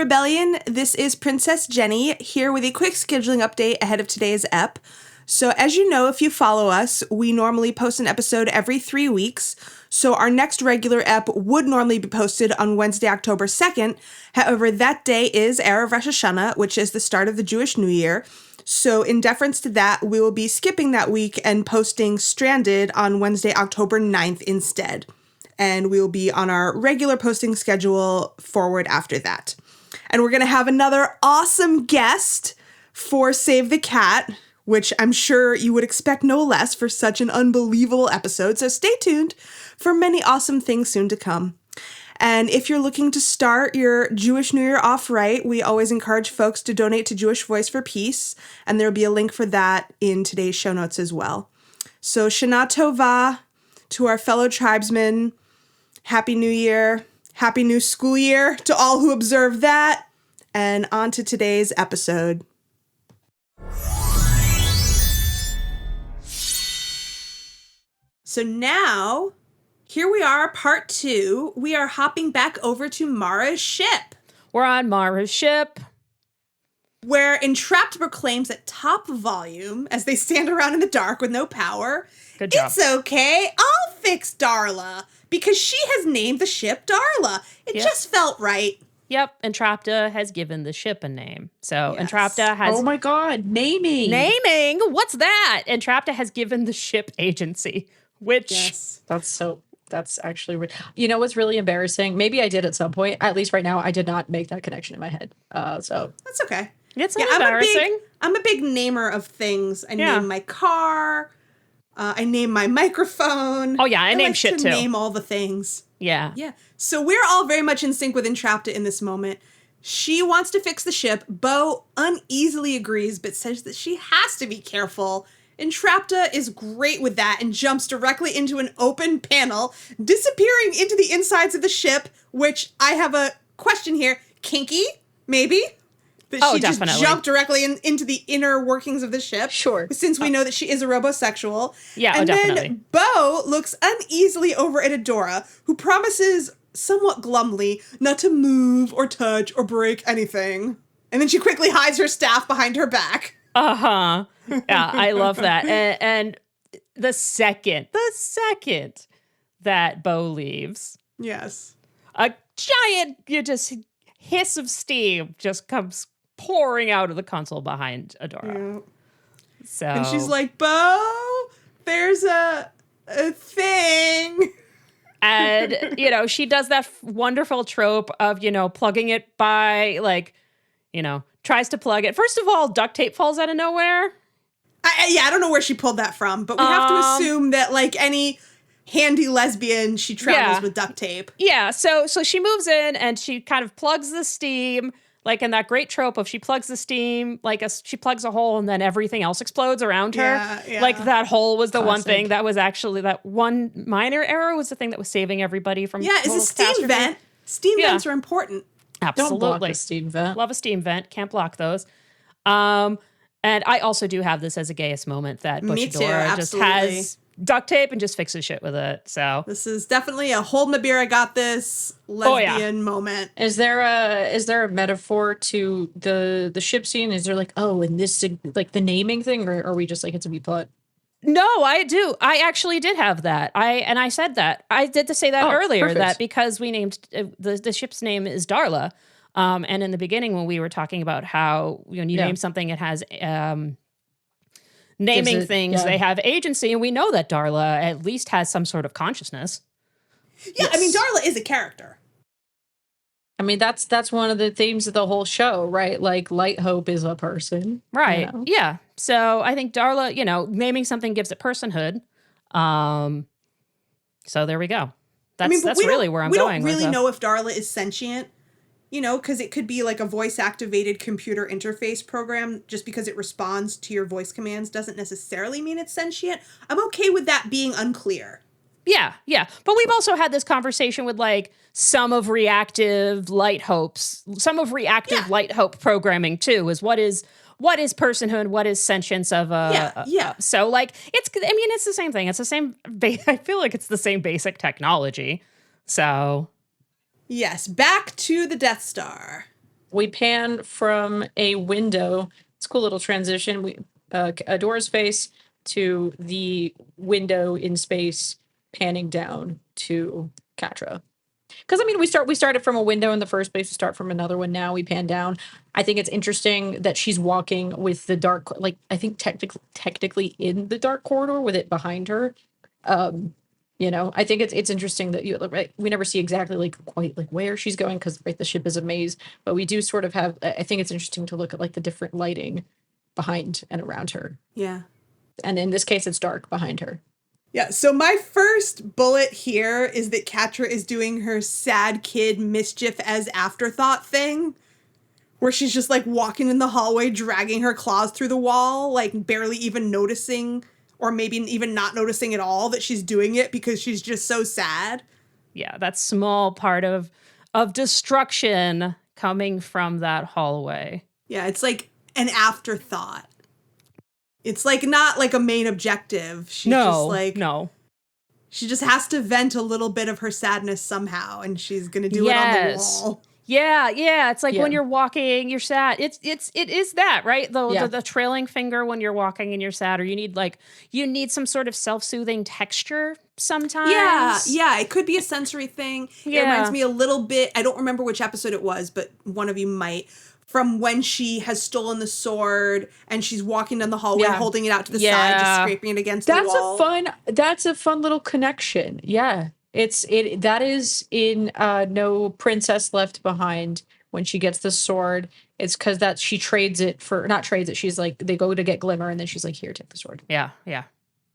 Rebellion. This is Princess Jenny here with a quick scheduling update ahead of today's ep. So as you know, if you follow us, we normally post an episode every 3 weeks. So our next regular ep would normally be posted on Wednesday, October 2nd. However, that day is Erev Rosh Hashanah, which is the start of the Jewish New Year. So in deference to that, we will be skipping that week and posting Stranded on Wednesday, October 9th instead. And we will be on our regular posting schedule forward after that. And we're going to have another awesome guest for Save the Cat, which I'm sure you would expect no less for such an unbelievable episode. So stay tuned for many awesome things soon to come. And if you're looking to start your Jewish New Year off right, we always encourage folks to donate to Jewish Voice for Peace. And there'll be a link for that in today's show notes as well. So Shana Tova to our fellow tribesmen. Happy New Year. Happy new school year to all who observe that. And on to today's episode. So now, here we are, part 2. We are hopping back over to Mara's ship. We're on Mara's ship, where Entrapped proclaims at top volume, as they stand around in the dark with no power, Good job. It's okay, I'll fix Darla, because she has named the ship Darla. It just felt right. Yep, Entrapta has given the ship a name. So Yes. Entrapta has... Oh my god, naming! Naming? What's that? Entrapta has given the ship agency, which... Yes. That's actually... You know what's really embarrassing? Maybe I did at some point. At least right now, I did not make that connection in my head. So That's okay. It's not embarrassing. I'm a big namer of things. I name my car. I name my microphone. Oh, yeah, I name like shit, to too. Name all the things. Yeah. Yeah. So we're all very much in sync with Entrapta in this moment. She wants to fix the ship. Bo uneasily agrees, but says that she has to be careful. Entrapta is great with that and jumps directly into an open panel, disappearing into the insides of the ship, which I have a question here. Kinky? Maybe? That she definitely. just jumped directly into the inner workings of the ship. Sure. Since we know that she is a robosexual. Yeah, and definitely. then Bo looks uneasily over at Adora, who promises somewhat glumly not to move or touch or break anything. And then she quickly hides her staff behind her back. Uh-huh. Yeah, I love that. And the second that Bo leaves, Yes. a giant hiss of steam just comes pouring out of the console behind Adora. Yeah. So And she's like, Bo, there's a thing. And, she does that wonderful trope of, plugging it by, tries to plug it. First of all, duct tape falls out of nowhere. I don't know where she pulled that from, but we have to assume that, like any handy lesbian, she travels with duct tape. Yeah, so she moves in and she kind of plugs the steam, like in that great trope of she plugs the steam, she plugs a hole and then everything else explodes around her. Yeah. Like that hole was the one Classic. thing that was actually, that one minor error was the thing that was saving everybody from Yeah, it's a total steam catastrophe. vent. Steam vents are important. Absolutely. Don't block the steam vent. Love a steam vent. Can't block those. And I also do have this as a gayest moment that Me too, Butchadora just absolutely. has duct tape and just fixes shit with it. So This is definitely a hold my beer, I got this lesbian moment. Is there a metaphor to the ship scene? Is there and this like the naming thing, or are we just it's a B plot? no, I do. I actually did have that. I said that. I did to say that earlier, perfect. that because we named the ship's name is Darla. And in the beginning when we were talking about how you name something, it has naming things, they have agency, and we know that Darla at least has some sort of consciousness. Yeah, I mean, Darla is a character. I mean, that's one of the themes of the whole show, right? Like, Light Hope is a person. Right. Yeah. So I think Darla, naming something gives it personhood. So there we go. That's really where I'm going. We don't really know if Darla is sentient, because it could be like a voice-activated computer interface program. Just because it responds to your voice commands doesn't necessarily mean it's sentient. I'm okay with that being unclear. Yeah. But we've also had this conversation with some of reactive Light Hope programming too, is what is personhood, what is sentience of a... Yeah. So it's the same thing. It's the same, I feel like it's the same basic technology. So... Yes, back to the Death Star. we pan from a window. It's a cool little transition. Adora's face to the window in space, panning down to Catra. Because I mean, we started from a window in the first place. We start from another one now. We pan down. I think it's interesting that she's walking with the dark, like I think technically in the dark corridor with it behind her. Um, I think it's interesting that right, we never see exactly like quite like where she's going because right, the ship is a maze, but we do sort of have. I think it's interesting to look at like the different lighting behind and around her. Yeah. And in this case, it's dark behind her. Yeah, so my first bullet here is that Catra is doing her sad kid mischief as afterthought thing, where she's just like walking in the hallway, dragging her claws through the wall, like barely even noticing, or maybe even not noticing at all that she's doing it because she's just so sad. Yeah, that small part of destruction coming from that hallway. Yeah, it's like an afterthought. It's like not like a main objective. She's just like she just has to vent a little bit of her sadness somehow, and she's gonna do it on the wall. Yeah. It's like when you're walking, you're sad. It is that, right? The trailing finger when you're walking and you're sad, or you need some sort of self-soothing texture sometimes. Yeah. It could be a sensory thing. Yeah. It reminds me a little bit. I don't remember which episode it was, but one of you might. From when she has stolen the sword and she's walking down the hallway, holding it out to the side, just scraping it against the wall. That's a fun little connection. Yeah. That is in No Princess Left Behind when she gets the sword. It's because she trades it for, not trades it. She's like, they go to get Glimmer and then she's like, here, take the sword. Yeah. Yeah,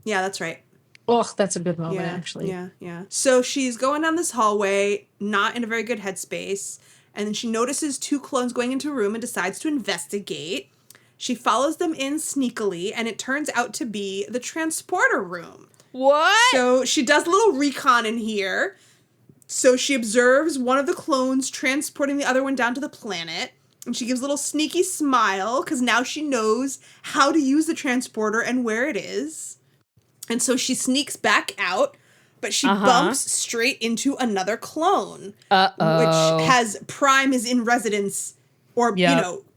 that's right. Oh, that's a good moment, actually. Yeah. So she's going down this hallway, not in a very good headspace. And then she notices two clones going into a room and decides to investigate. She follows them in sneakily, and it turns out to be the transporter room. What? So she does a little recon in here. So she observes one of the clones transporting the other one down to the planet. And she gives a little sneaky smile, because now she knows how to use the transporter and where it is. And so she sneaks back out. But she bumps straight into another clone, which has Prime is in residence, or,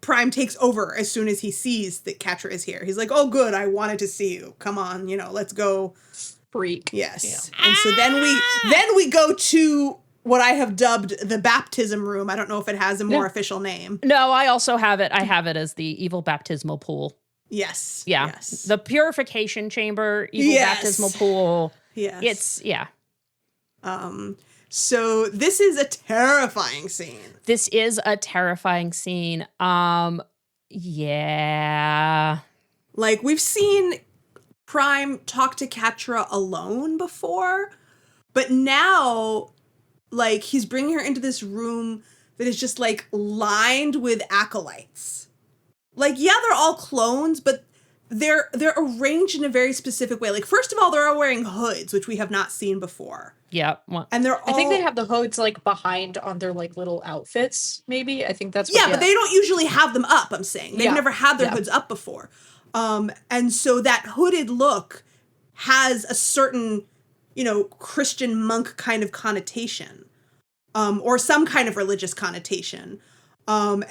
Prime takes over as soon as he sees that Catra is here. He's like, oh, good, I wanted to see you. Come on, let's go. Freak. Yes. Yeah. And so then we go to what I have dubbed the baptism room. I don't know if it has a more official name. No, I also have it. I have it as the evil baptismal pool. Yes. Yeah. Yes. The purification chamber, evil baptismal pool. Yes. It's So this is a terrifying scene. Yeah. Like, we've seen Prime talk to Catra alone before, but now, like, he's bringing her into this room that is just, like, lined with acolytes. Like, yeah, they're all clones, but they're arranged in a very specific way. Like, first of all, they're all wearing hoods, which we have not seen before. Yeah. And they're all... I think they have the hoods, like, behind on their, like, little outfits, maybe. I think that's what... Yeah, but they don't usually have them up, I'm saying. They've never had their hoods up before. And so that hooded look has a certain, Christian monk kind of connotation. Or some kind of religious connotation. And,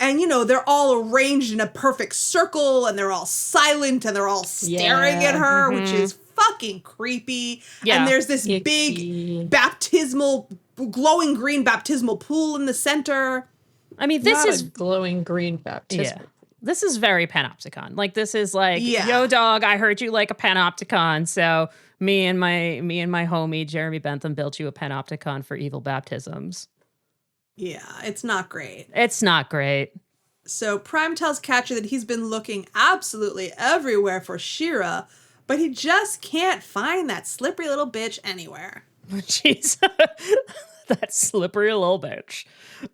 they're all arranged in a perfect circle, and they're all silent, and they're all staring at her, which is fucking creepy. Yeah. And there's this big glowing green baptismal pool in the center. I mean, this is glowing green baptismal. Yeah. This is very panopticon. Like, this is like, yo, dog, I heard you like a panopticon, so me and my homie Jeremy Bentham built you a panopticon for evil baptisms. Yeah, it's not great. It's not great. So Prime tells Catra that he's been looking absolutely everywhere for Shira, but he just can't find that slippery little bitch anywhere. Jeez. That slippery little bitch.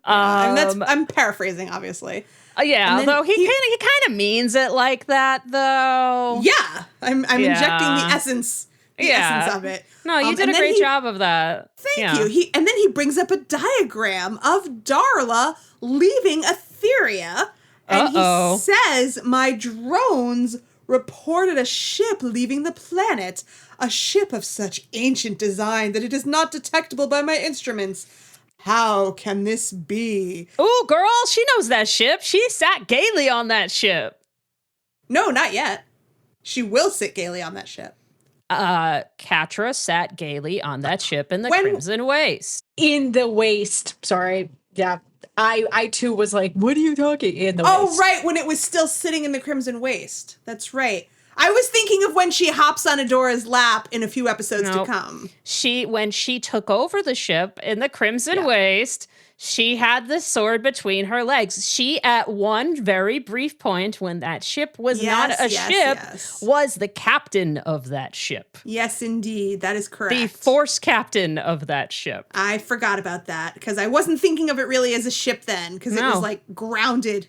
And I'm paraphrasing, obviously. Yeah, although he kind of means it like that, though. Yeah, I'm injecting the essence of it. No, you did a great job of that. Thank you. And then he brings up a diagram of Darla leaving Etheria, and he says, my drones reported a ship leaving the planet, a ship of such ancient design that it is not detectable by my instruments. How can this be? Ooh, girl, she knows that ship. She sat gaily on that ship. No, not yet. She will sit gaily on that ship. Catra sat gaily on that ship in the Crimson Waste. In the waste. Sorry. Yeah. I too was like, what are you talking in the waste? Oh, right. When it was still sitting in the Crimson Waste. That's right. I was thinking of when she hops on Adora's lap in a few episodes to come. When she took over the ship in the Crimson Waste, she had the sword between her legs. She, at one very brief point, when that ship was not a ship, was the captain of that ship. Yes, indeed. That is correct. The force captain of that ship. I forgot about that because I wasn't thinking of it really as a ship then because it was like grounded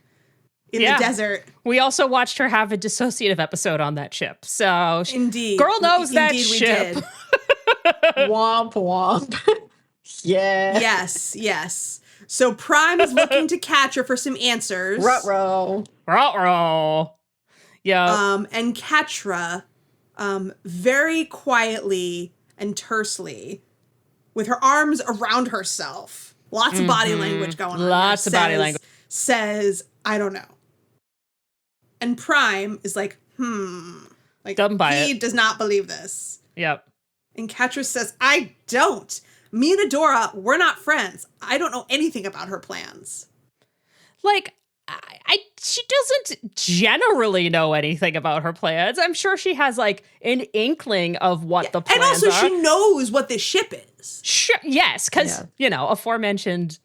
in the desert. We also watched her have a dissociative episode on that ship. So, indeed. Girl knows that ship. We did. Womp womp. Yeah. Yes. So Prime is looking to Catra for some answers. Ruh-roh. Yeah. And Catra, very quietly and tersely, with her arms around herself, lots of body language going on. Lots of body language. Says, I don't know. And Prime is like, Like, he does not believe this. Yep. And Catra says, I don't. Me and Adora, we're not friends. I don't know anything about her plans. Like, she doesn't generally know anything about her plans. I'm sure she has, like, an inkling of what the plans are. And also, she knows what this ship is. Sure, yes, because, aforementioned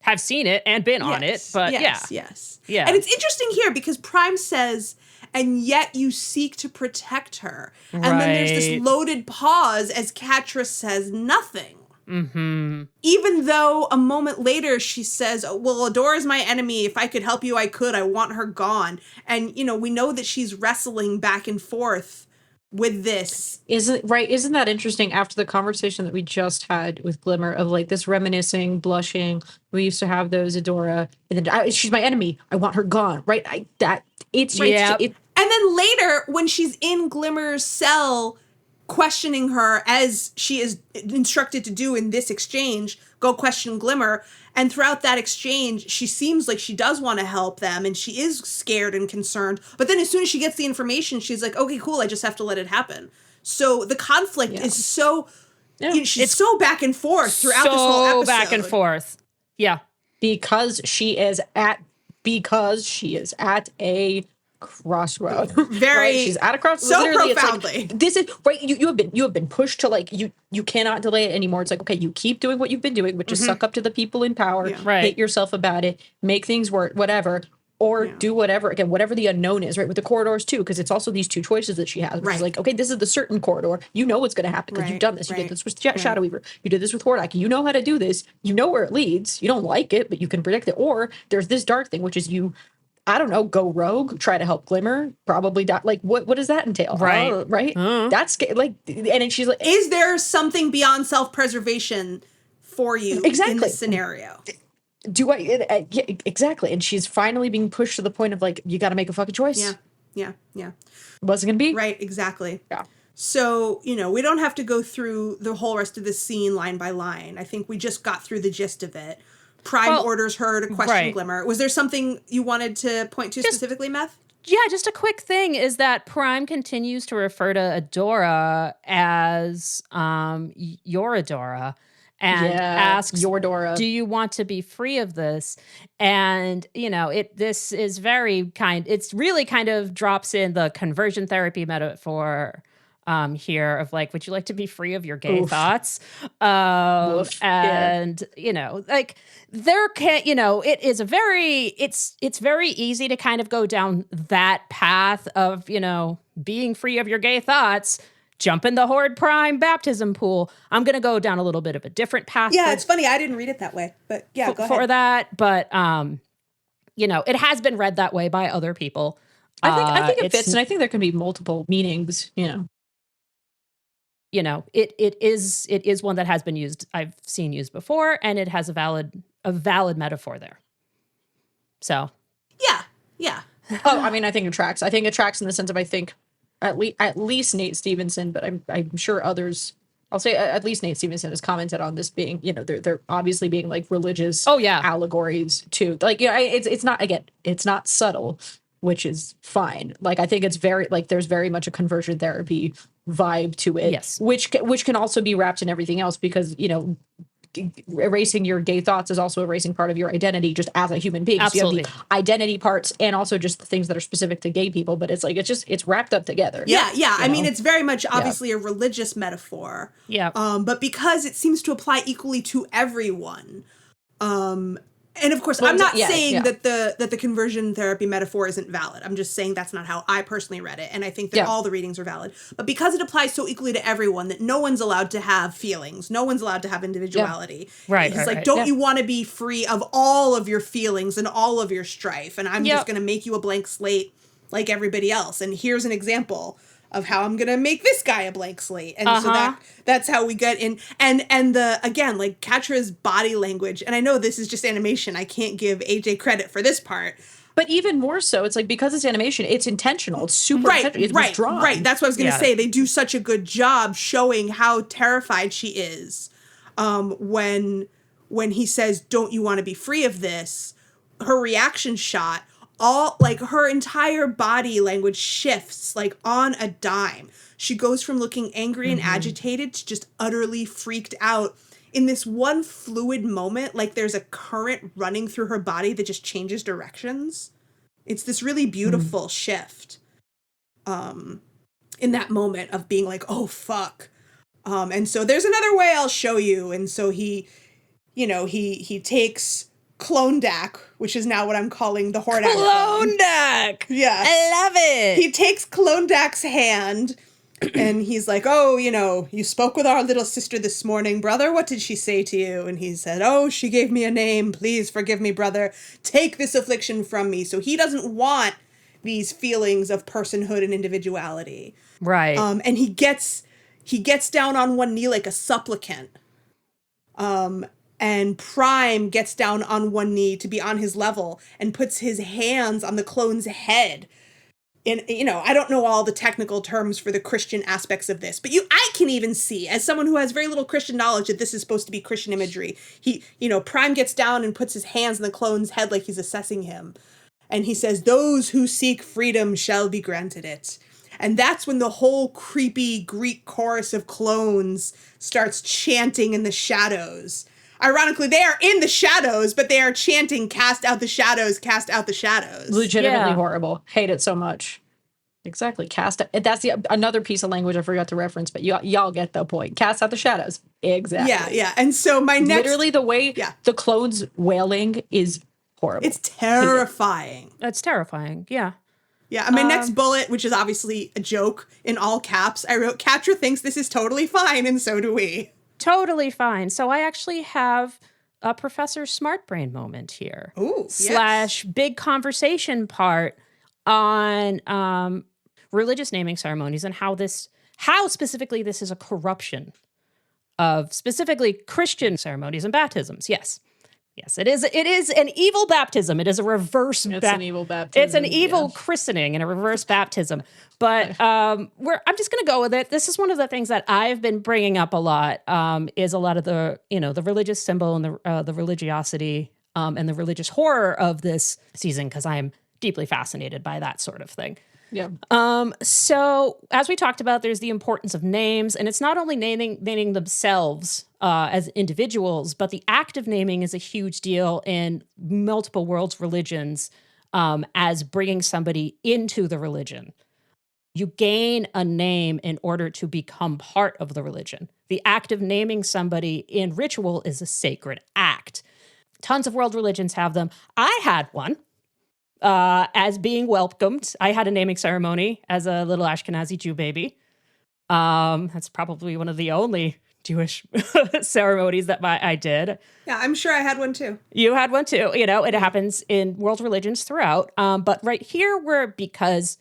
have seen it and been on it, but yes. Yeah. And it's interesting here because Prime says, and yet you seek to protect her. And then there's this loaded pause as Catra says nothing. Mm-hmm. Even though a moment later she says, oh, well, Adora's my enemy. If I could help you, I could. I want her gone. And, we know that she's wrestling back and forth with this. Isn't that interesting after the conversation that we just had with Glimmer of like this reminiscing, blushing. We used to have those Adora and then she's my enemy. I want her gone. Right. And then later when she's in Glimmer's cell questioning her as she is instructed to do in this exchange, go question Glimmer. And throughout that exchange, she seems like she does want to help them and she is scared and concerned. But then as soon as she gets the information, she's like, okay, cool. I just have to let it happen. So the conflict is so, she's so back and forth throughout this whole episode. Back and forth. Yeah. Because she is at a crossroad. She's at a crossroad. So literally, profoundly. It's like, this is right. You have been pushed to like you cannot delay it anymore. It's like, okay, you keep doing what you've been doing, which is suck up to the people in power, hate yourself about it, make things work, whatever, or do whatever the unknown is, right? With the corridors too, because it's also these two choices that she has, which is like, okay, this is the certain corridor. You know what's going to happen because you've done this. You did this with Shadow Weaver. You did this with Hordak. You know how to do this. You know where it leads. You don't like it, but you can predict it. Or there's this dark thing, which is I don't know, go rogue, try to help Glimmer, probably die. Like, what does that entail? Right. Right? That's like, and then she's like, is there something beyond self-preservation for you in this scenario? Do I? Yeah, exactly. And she's finally being pushed to the point of like, you got to make a fucking choice. Yeah. What's it going to be? Right, exactly. Yeah. So, we don't have to go through the whole rest of this scene line by line. I think we just got through the gist of it. Prime orders her to question Glimmer. Was there something you wanted to point to specifically, Meth? Yeah, just a quick thing is that Prime continues to refer to Adora as your Adora and asks, your Dora, do you want to be free of this? And, this is it's really kind of drops in the conversion therapy metaphor here of like, would you like to be free of your gay thoughts? And, like there can, it is it's very easy to kind of go down that path of, being free of your gay thoughts, jump in the Horde Prime baptism pool. I'm going to go down a little bit of a different path. Yeah, it's funny. I didn't read it that way, but go ahead. For that. But, it has been read that way by other people. I think it fits. And I think there can be multiple meanings, it is one that has been used. I've seen used before, and it has a valid metaphor there. So, yeah. Oh, I mean, I think it tracks. I think it tracks in the sense of at least Nate Stevenson, but I'm sure others I'll say at least Nate Stevenson has commented on this being, they're obviously being like religious allegories too. Like, it's not, again, it's not subtle, which is fine. Like, I think it's very, like, there's very much a conversion therapy vibe to it. Yes. Which can also be wrapped in everything else because, erasing your gay thoughts is also erasing part of your identity just as a human being. Absolutely. So you have the identity parts and also just the things that are specific to gay people, but it's like it's wrapped up together. Yeah. I mean, it's very much obviously a religious metaphor. Yeah. But because it seems to apply equally to everyone, and of course, I'm not saying that the conversion therapy metaphor isn't valid. I'm just saying that's not how I personally read it. And I think that all the readings are valid. But because it applies so equally to everyone that no one's allowed to have feelings, no one's allowed to have individuality. Right. He's like, don't you want to be free of all of your feelings and all of your strife? And I'm just going to make you a blank slate like everybody else. And here's an example of how I'm gonna make this guy a blank slate. And so that's how we get in. And the, again, like Catra's body language, and I know this is just animation, I can't give AJ credit for this part. But even more so, it's like, because it's animation, it's intentional. It's super intentional. It's drawn. Right. That's what I was gonna say. They do such a good job showing how terrified she is when he says, don't you want to be free of this? Her reaction shot, all like her entire body language shifts like on a dime. She goes from looking angry and agitated to just utterly freaked out in this one fluid moment. Like there's a current running through her body that just changes directions. It's this really beautiful shift in that moment of being like, oh fuck. And so there's another way I'll show you. And so he takes Klondak, which is now what I'm calling the Horde. Klondak! Yeah. I love it! He takes Klondak's hand, and he's like, oh, you spoke with our little sister this morning, brother. What did she say to you? And he said, oh, she gave me a name. Please forgive me, brother. Take this affliction from me. So he doesn't want these feelings of personhood and individuality. Right. And he gets down on one knee like a supplicant. And Prime gets down on one knee to be on his level and puts his hands on the clone's head. And, I don't know all the technical terms for the Christian aspects of this, but I can even see, as someone who has very little Christian knowledge, that this is supposed to be Christian imagery. Prime gets down and puts his hands on the clone's head like he's assessing him. And he says, those who seek freedom shall be granted it. And that's when the whole creepy Greek chorus of clones starts chanting in the shadows. Ironically, they are in the shadows, but they are chanting, cast out the shadows, cast out the shadows. Legitimately horrible. Hate it so much. Exactly. Cast out. That's another piece of language I forgot to reference, but y'all get the point. Cast out the shadows. Exactly. Yeah. And so my next... Literally the way the clones wailing is horrible. It's terrifying. It's terrifying. Yeah. Yeah, and my next bullet, which is obviously a joke in all caps, I wrote, Catra thinks this is totally fine, and so do we. Totally fine. So I actually have a Professor Smart Brain moment here. Ooh, / big conversation part on religious naming ceremonies and how specifically this is a corruption of specifically Christian ceremonies and baptisms. Yes, it is an evil baptism. It is a reverse. It's an evil baptism. It's an evil christening and a reverse baptism. But I'm just going to go with it. This is one of the things that I've been bringing up a lot. Is a lot of the the religious symbol and the religiosity and the religious horror of this season, because I am deeply fascinated by that sort of thing. Yeah. So as we talked about, there's the importance of names, and it's not only naming themselves as individuals, but the act of naming is a huge deal in multiple worlds religions as bringing somebody into the religion. You gain a name in order to become part of the religion. The act of naming somebody in ritual is a sacred act. Tons of world religions have them. I had one. As being welcomed. I had a naming ceremony as a little Ashkenazi Jew baby. That's probably one of the only Jewish ceremonies that I did. Yeah, I'm sure I had one too. You had one too. It happens in world religions throughout. But right here, because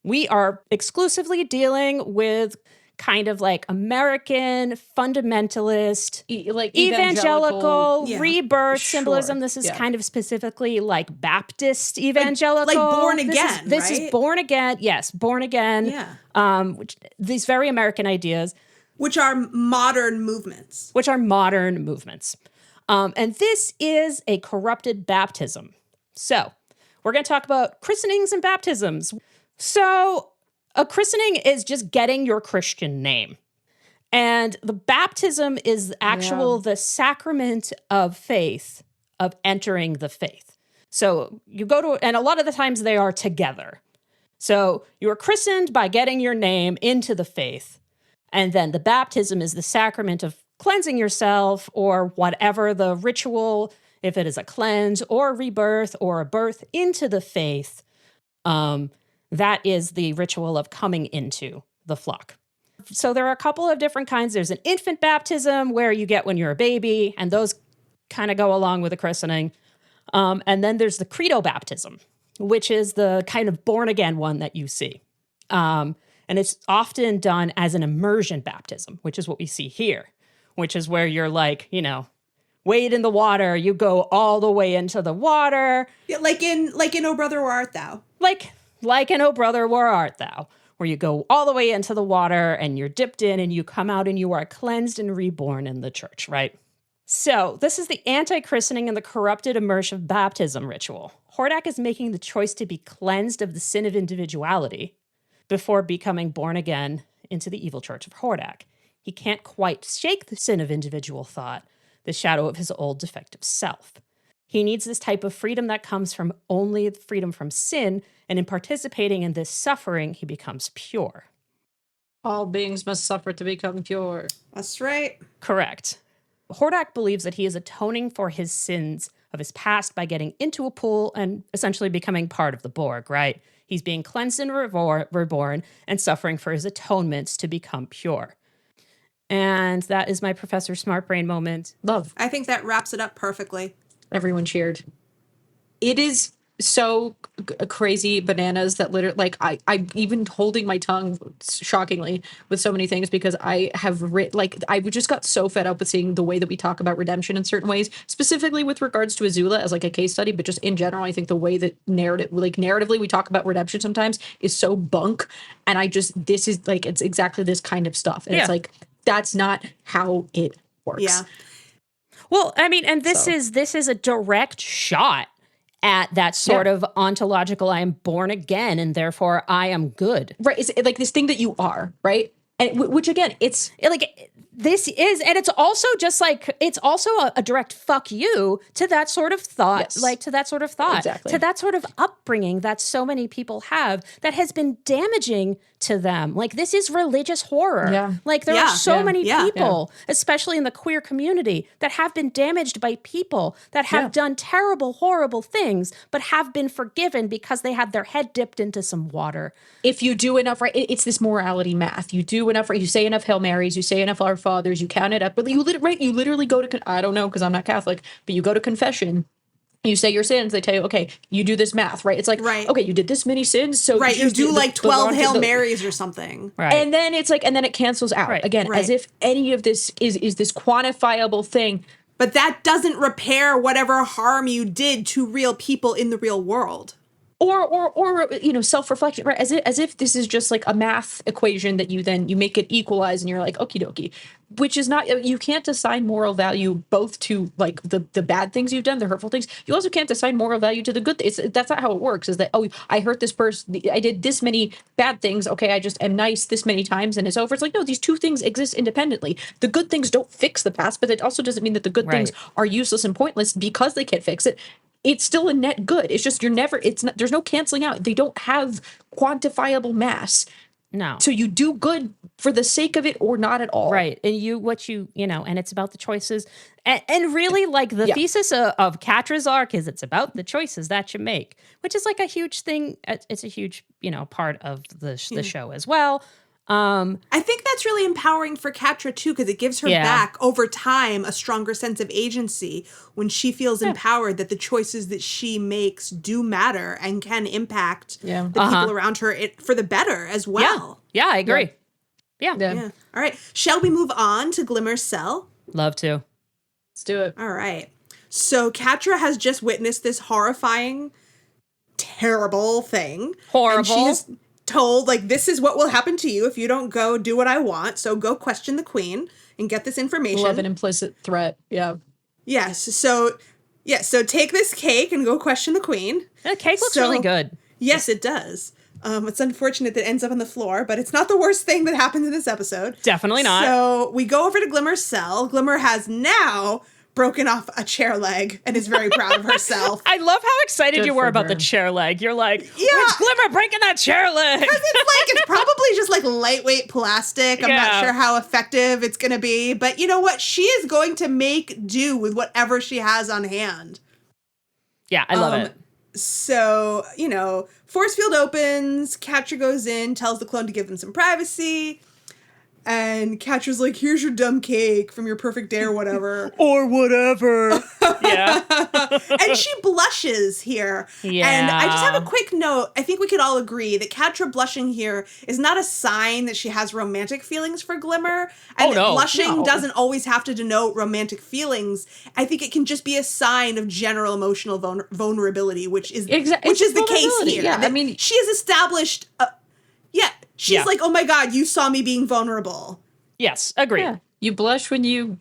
we are exclusively dealing with kind of like American fundamentalist, like evangelical rebirth symbolism. This is kind of specifically like Baptist evangelical, like born again. This is born again. Yes, born again. Yeah. These very American ideas. Which are modern movements. And this is a corrupted baptism. So we're going to talk about christenings and baptisms. So a christening is just getting your Christian name. And the baptism is the sacrament of faith, of entering the faith. So you go to, and a lot of the times they are together. So you are christened by getting your name into the faith. And then the baptism is the sacrament of cleansing yourself or whatever the ritual, if it is a cleanse or a rebirth or a birth into the faith, that is the ritual of coming into the flock. So there are a couple of different kinds. There's an infant baptism where you get when you're a baby, and those kind of go along with the christening. And then there's the credo baptism, which is the kind of born again one that you see. And it's often done as an immersion baptism, which is what we see here, which is where you're like, wade in the water. You go all the way into the water. Yeah, like in O Brother, Where Art Thou? Like in O Brother, Where Art Thou? Where you go all the way into the water and you're dipped in and you come out and you are cleansed and reborn in the church, right? So this is the anti-christening and the corrupted immersion baptism ritual. Hordak is making the choice to be cleansed of the sin of individuality before becoming born again into the evil church of Hordak. He can't quite shake the sin of individual thought, the shadow of his old defective self. He needs this type of freedom that comes from only freedom from sin, and in participating in this suffering, he becomes pure. All beings must suffer to become pure. That's right. Correct. Hordak believes that he is atoning for his sins of his past by getting into a pool and essentially becoming part of the Borg, right? He's being cleansed and reborn and suffering for his atonements to become pure. And that is my Professor Smart Brain moment. Love. I think that wraps it up perfectly. Everyone cheered. It is so crazy bananas that literally, like, I'm even holding my tongue shockingly with so many things because I have I just got so fed up with seeing the way that we talk about redemption in certain ways, specifically with regards to Azula as like a case study, but just in general, I think the way that narratively we talk about redemption sometimes is so bunk. And this is like, it's exactly this kind of stuff. And it's like, that's not how it works. Yeah. Well, I mean, and this is a direct shot at that sort of ontological, I am born again and therefore I am good. Right. It's like this thing that you are, right? And which again, it's like this is, and it's also just like, it's also a direct fuck you to that sort of thought, to that sort of thought, exactly. to that sort of upbringing that so many people have that has been damaging to them. Like, this is religious horror. Yeah. Like, there are so many people, especially in the queer community, that have been damaged by people that have done terrible, horrible things, but have been forgiven because they had their head dipped into some water. If you do enough, right, it's this morality math. You do enough, right? You say enough Hail Marys, you say enough Our Fathers, you count it up. But you literally go to, I don't know because I'm not Catholic, but you go to confession. You say your sins, they tell you, okay, you do this math, right? It's like, okay, you did this many sins, so you do like 12 Hail Marys or something. Right. And then it's like, and then it cancels out. Right. Again, as if any of this is this quantifiable thing. But that doesn't repair whatever harm you did to real people in the real world. Or self-reflection, right? As if this is just like a math equation that you make it equalize and you're like, okie dokie, which is not, you can't assign moral value both to like the bad things you've done, the hurtful things. You also can't assign moral value to the good things. That's not how it works, is that, oh, I hurt this person, I did this many bad things, okay, I just am nice this many times and it's over. It's like, no, these two things exist independently. The good things don't fix the past, but it also doesn't mean that the good things are useless and pointless because they can't fix it. It's still a net good. It's just there's no canceling out. They don't have quantifiable mass. No. So you do good for the sake of it or not at all. Right. And and it's about the choices. And really, like, the thesis of Catra's arc is it's about the choices that you make, which is like a huge thing. It's a huge, part of the show as well. I think that's really empowering for Catra too, because it gives her back over time a stronger sense of agency when she feels empowered that the choices that she makes do matter and can impact the people around her for the better as well. Yeah, I agree. Yeah. All right. Shall we move on to Glimmer's cell? Love to. Let's do it. All right. So Catra has just witnessed this horrifying, terrible thing. Horrible. And she has told, like, this is what will happen to you if you don't go do what I want. So go question the queen and get this information. Love an implicit threat. Yeah. Yes. So take this cake and go question the queen. The cake looks really good. Yes, it does. It's unfortunate that it ends up on the floor, but it's not the worst thing that happens in this episode. Definitely not. So we go over to Glimmer's cell. Glimmer has now broken off a chair leg and is very proud of herself. I love how excited you were about the chair leg. You're like, where's Glimmer breaking that chair leg? Because it's probably just like lightweight plastic. I'm not sure how effective it's going to be. But you know what? She is going to make do with whatever she has on hand. Yeah, I love it. So, force field opens, Catra goes in, tells the clone to give them some privacy. And Catra's like, here's your dumb cake from your perfect day or whatever. Or whatever. Yeah. And she blushes here. Yeah. And I just have a quick note. I think we could all agree that Catra blushing here is not a sign that she has romantic feelings for Glimmer. And blushing doesn't always have to denote romantic feelings. I think it can just be a sign of general emotional vulnerability, which is the case here. Yeah, I mean, she has established... She's like, oh my God, you saw me being vulnerable. Yes, agreed. Yeah. You blush when you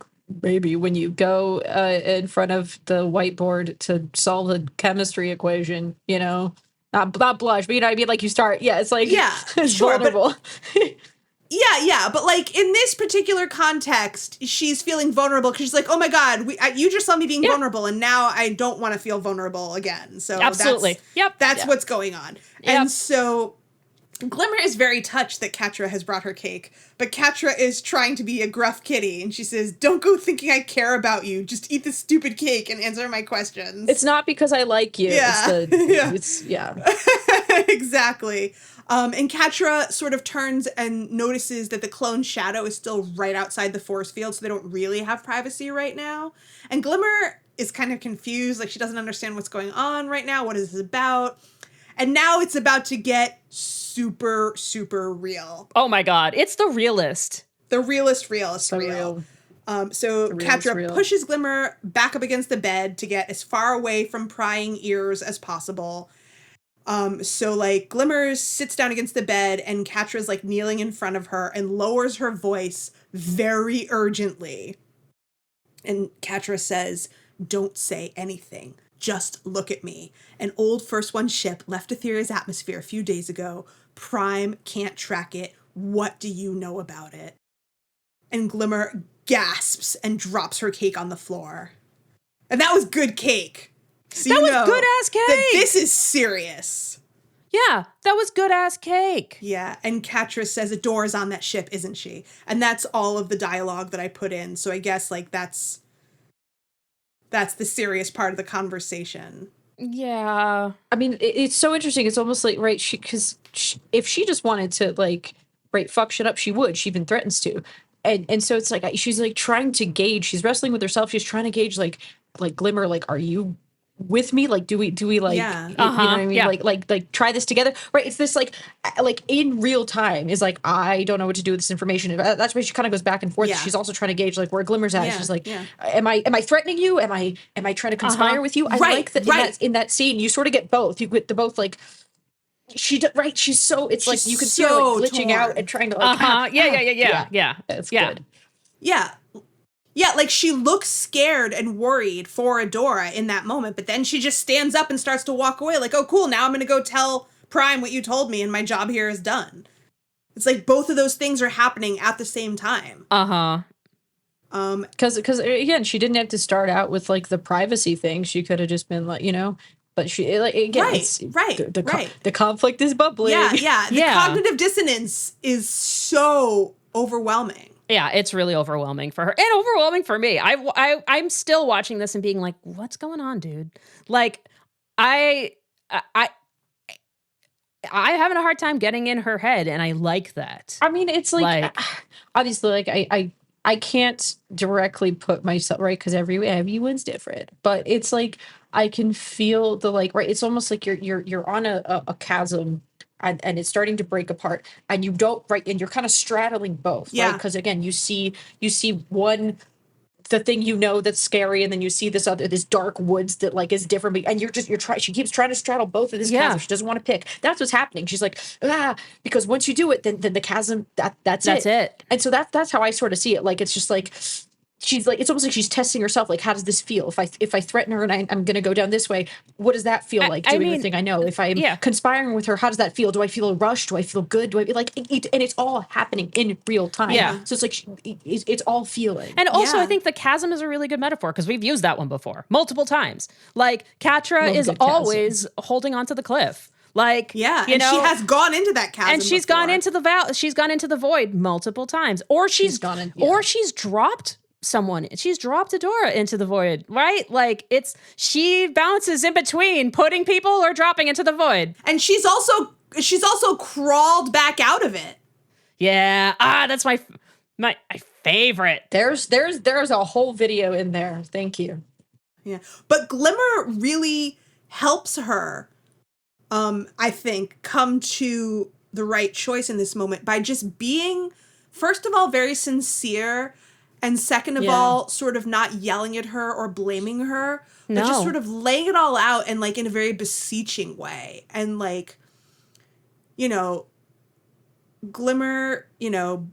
go in front of the whiteboard to solve a chemistry equation, not blush, but you know what I mean? Like you start, it's like, it's vulnerable. But like in this particular context, she's feeling vulnerable because she's like, oh my God, you just saw me being vulnerable and now I don't want to feel vulnerable again. So absolutely. That's what's going on. And so... Glimmer is very touched that Catra has brought her cake, but Catra is trying to be a gruff kitty, and she says, don't go thinking I care about you. Just eat this stupid cake and answer my questions. It's not because I like you. Yeah. It's Exactly. And Catra sort of turns and notices that the clone shadow is still right outside the force field, so they don't really have privacy right now. And Glimmer is kind of confused, like she doesn't understand what's going on right now. What is this about? And now it's about to get super, super real. Oh my God. It's the realist. The realist real. So Catra pushes Glimmer back up against the bed to get as far away from prying ears as possible. Glimmer sits down against the bed and Catra's like kneeling in front of her and lowers her voice very urgently. And Catra says, don't say anything. Just look at me. An old First One ship left Etheria's atmosphere a few days ago. Prime can't track it. What do you know about it? And Glimmer gasps and drops her cake on the floor. And that was good cake. So that was good-ass cake. That this is serious. Yeah, that was good-ass cake. Yeah, and Catra says Adora's on that ship, isn't she? And that's all of the dialogue that I put in. So I guess, that's the serious part of the conversation. Yeah. I mean, it's so interesting. It's almost like, right, if she just wanted to, fuck shit up, she would. She even threatens to. And so it's like, she's, trying to gauge. She's wrestling with herself. She's trying to gauge, Glimmer, are you with me? Do we you know what I mean? Yeah. Try this together, right? It's this in real time is I don't know what to do with this information. That's why she kind of goes back and forth. She's also trying to gauge where Glimmer's at. She's am I threatening you? Am I trying to conspire with you? I like that in that scene you sort of get both. You get the both she's so it's she's you can see her glitching torn out and trying to yeah. It's good. Yeah, she looks scared and worried for Adora in that moment, but then she just stands up and starts to walk away oh, cool, now I'm going to go tell Prime what you told me and my job here is done. It's both of those things are happening at the same time. Because again, she didn't have to start out with the privacy thing. She could have just been but she again, the conflict is bubbling. The cognitive dissonance is so overwhelming. Yeah, it's really overwhelming for her and overwhelming for me. I'm still watching this and being like, what's going on, dude? I'm having a hard time getting in her head, and I like that. I mean, it's obviously I can't directly put myself right because everyone's different, but it's I can feel the right. It's almost like you're on a chasm. And it's starting to break apart, and you don't and you're kind of straddling both, right? Because again, you see one the thing, you know, that's scary, and then you see this dark woods that like is different, and she keeps trying to straddle both of this chasm. She doesn't want to pick. That's what's happening. She's like, because once you do it, then the chasm, that's it. And so that's how I sort of see it. Like, it's just like, she's like, it's almost like she's testing herself. Like, how does this feel? If I threaten her and I'm going to go down this way, what does that feel like? Doing the thing I know. If I'm conspiring with her, how does that feel? Do I feel rushed? Do I feel good? Do I like it? And it's all happening in real time. Yeah. So it's like it's all feeling. And also, I think the chasm is a really good metaphor because we've used that one before multiple times. Like, Catra is always holding onto the cliff. Like, you know, she has gone into that chasm, and she's gone into the void multiple times, or she's dropped someone. She's dropped Adora into the void, right? Like, she bounces in between putting people or dropping into the void, and she's also crawled back out of it. Yeah, that's my favorite. There's a whole video in there. Thank you. Yeah, but Glimmer really helps her. I think, come to the right choice in this moment by just being, first of all, very sincere, and second of all, sort of not yelling at her or blaming her, but just sort of laying it all out and like in a very beseeching way. And like, you know, Glimmer, you know,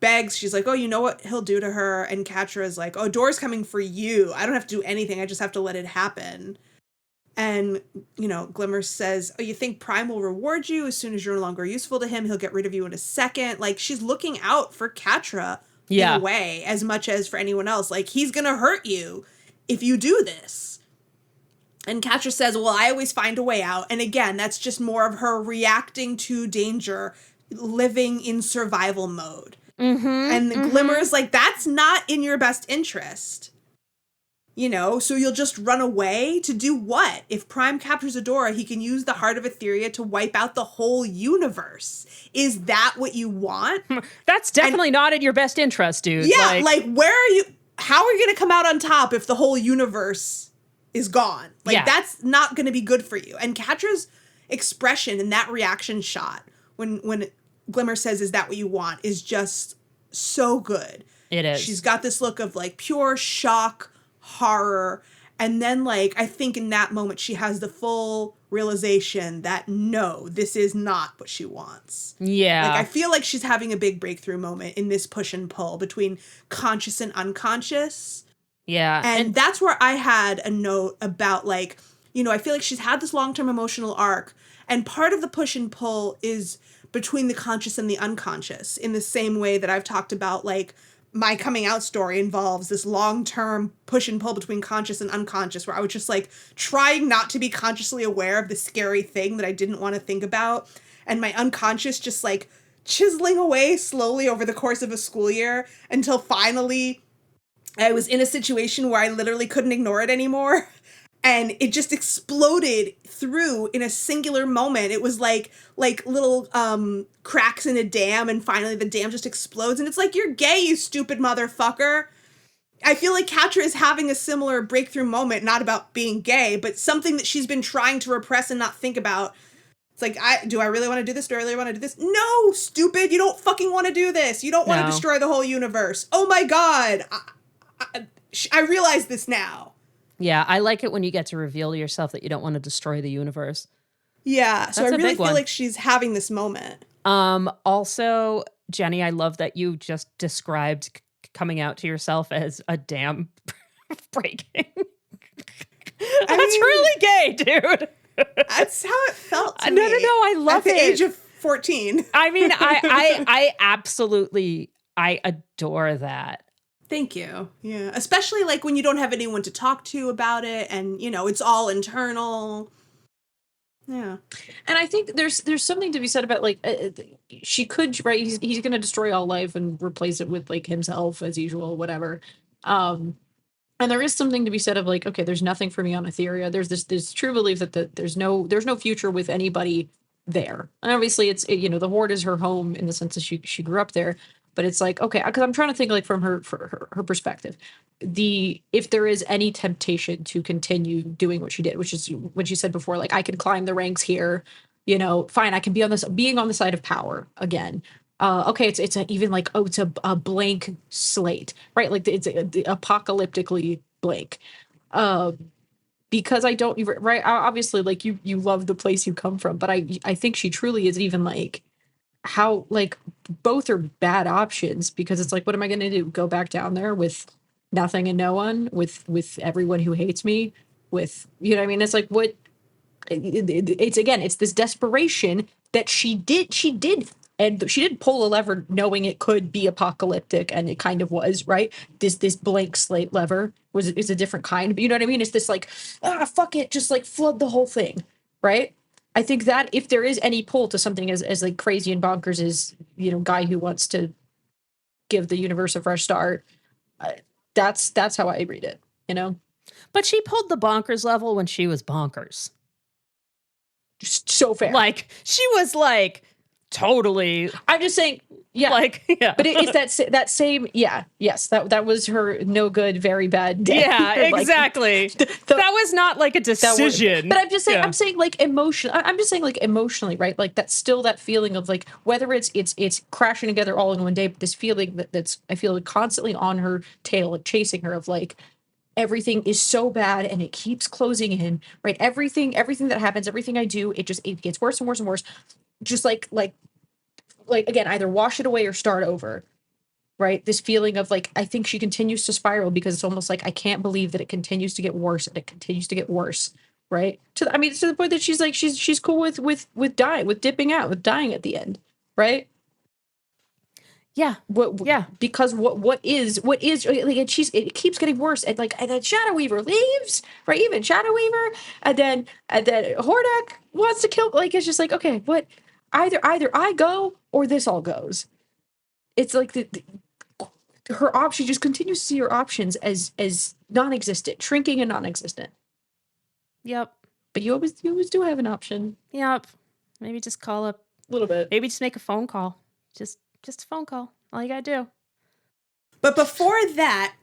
begs, she's like, oh, you know what he'll do to her? And Catra is like, oh, Dora's coming for you. I don't have to do anything. I just have to let it happen. And, you know, Glimmer says, oh, you think Prime will reward you as soon as you're no longer useful to him? He'll get rid of you in a second. Like, she's looking out for Catra in a way as much as for anyone else. Like, he's going to hurt you if you do this. And Catra says, well, I always find a way out. And again, that's just more of her reacting to danger, living in survival mode. And Glimmer is like, that's not in your best interest. You know, so you'll just run away to do what? If Prime captures Adora, he can use the heart of Etheria to wipe out the whole universe. Is that what you want? That's definitely not in your best interest, dude. Yeah, like where are you? How are you going to come out on top if the whole universe is gone? Like, that's not going to be good for you. And Catra's expression in that reaction shot, when Glimmer says, is that what you want, is just so good. It is. She's got this look of like pure shock, horror, and then like I think in that moment she has the full realization that no, this is not what she wants. Like, I feel like she's having a big breakthrough moment in this push and pull between conscious and unconscious. And that's where I had a note about, like, you know, I feel like she's had this long-term emotional arc, and part of the push and pull is between the conscious and the unconscious, in the same way that I've talked about, like, my coming out story involves this long-term push and pull between conscious and unconscious, where I was just like trying not to be consciously aware of the scary thing that I didn't want to think about. And my unconscious just like chiseling away slowly over the course of a school year until finally I was in a situation where I literally couldn't ignore it anymore. And it just exploded through in a singular moment. It was like little cracks in a dam, and finally the dam just explodes. And it's like, you're gay, you stupid motherfucker. I feel like Catra is having a similar breakthrough moment, not about being gay, but something that she's been trying to repress and not think about. It's like, do I really want to do this? Do I really want to do this? No, stupid. You don't fucking want to do this. You don't want to destroy the whole universe. Oh my God. I realize this now. Yeah, I like it when you get to reveal to yourself that you don't want to destroy the universe. Yeah, so I really feel like she's having this moment. Also, Jenny, I love that you just described coming out to yourself as a dam breaking. That's really gay, dude. That's how it felt to me. No, I love it. At the age of 14. I mean, I absolutely, I adore that. Thank you. Yeah. Especially like when you don't have anyone to talk to about it, and, you know, it's all internal. Yeah. And I think there's something to be said about, like, she could, right? He's going to destroy all life and replace it with like himself as usual, whatever. And there is something to be said of like, okay, there's nothing for me on Etheria. There's this true belief that there's no future with anybody there. And obviously it's, you know, the Horde is her home in the sense that she grew up there. But it's like, okay, because I'm trying to think like from her perspective, if there is any temptation to continue doing what she did, which is when she said before, like, I can climb the ranks here, you know, fine, I can being on the side of power again. okay, it's even like, oh, it's a blank slate, right? Like it's apocalyptically blank. Because I don't, right? Obviously, like you love the place you come from, but I think she truly is even like how, like, both are bad options, because it's like, what am I going to do? Go back down there with nothing and no one, with everyone who hates me, with, you know what I mean? It's like, what, it's again, it's this desperation that she did, and she did pull a lever knowing it could be apocalyptic, and it kind of was, right? This blank slate lever is a different kind, but you know what I mean? It's this like, fuck it, just like flood the whole thing, right? I think that if there is any pull to something as like crazy and bonkers as, you know, guy who wants to give the universe a fresh start, that's how I read it, you know? But she pulled the bonkers level when she was bonkers. Just so fair. Like, she was like, totally. I'm just saying, yeah. Like, yeah. But it's that same, yeah, yes, that was her no good, very bad day. Yeah, exactly. That was not like a decision. But I'm just saying, I'm saying like emotionally, right? Like that's still that feeling of like, whether it's crashing together all in one day, but this feeling that's, I feel like, constantly on her tail, like chasing her, of like, everything is so bad and it keeps closing in, right? Everything that happens, everything I do, it gets worse and worse and worse. Just like again, either wash it away or start over, right? This feeling of like, I think she continues to spiral, because it's almost like, I can't believe that it continues to get worse, and it continues to get worse, right? To the point that she's like, she's cool with dying, with dipping out, with dying at the end, right? Yeah. Yeah. Because what is like, it keeps getting worse, and like, and then Shadow Weaver leaves, right? Even Shadow Weaver, and then Hordak wants to kill. Like, it's just like, okay, what? Either I go or this all goes. It's like her option, she just continues to see her options as non-existent, shrinking and non-existent. Yep. But you always do have an option. Yep. Maybe just call up a little bit. Maybe just make a phone call. Just a phone call. All you gotta do. But before that,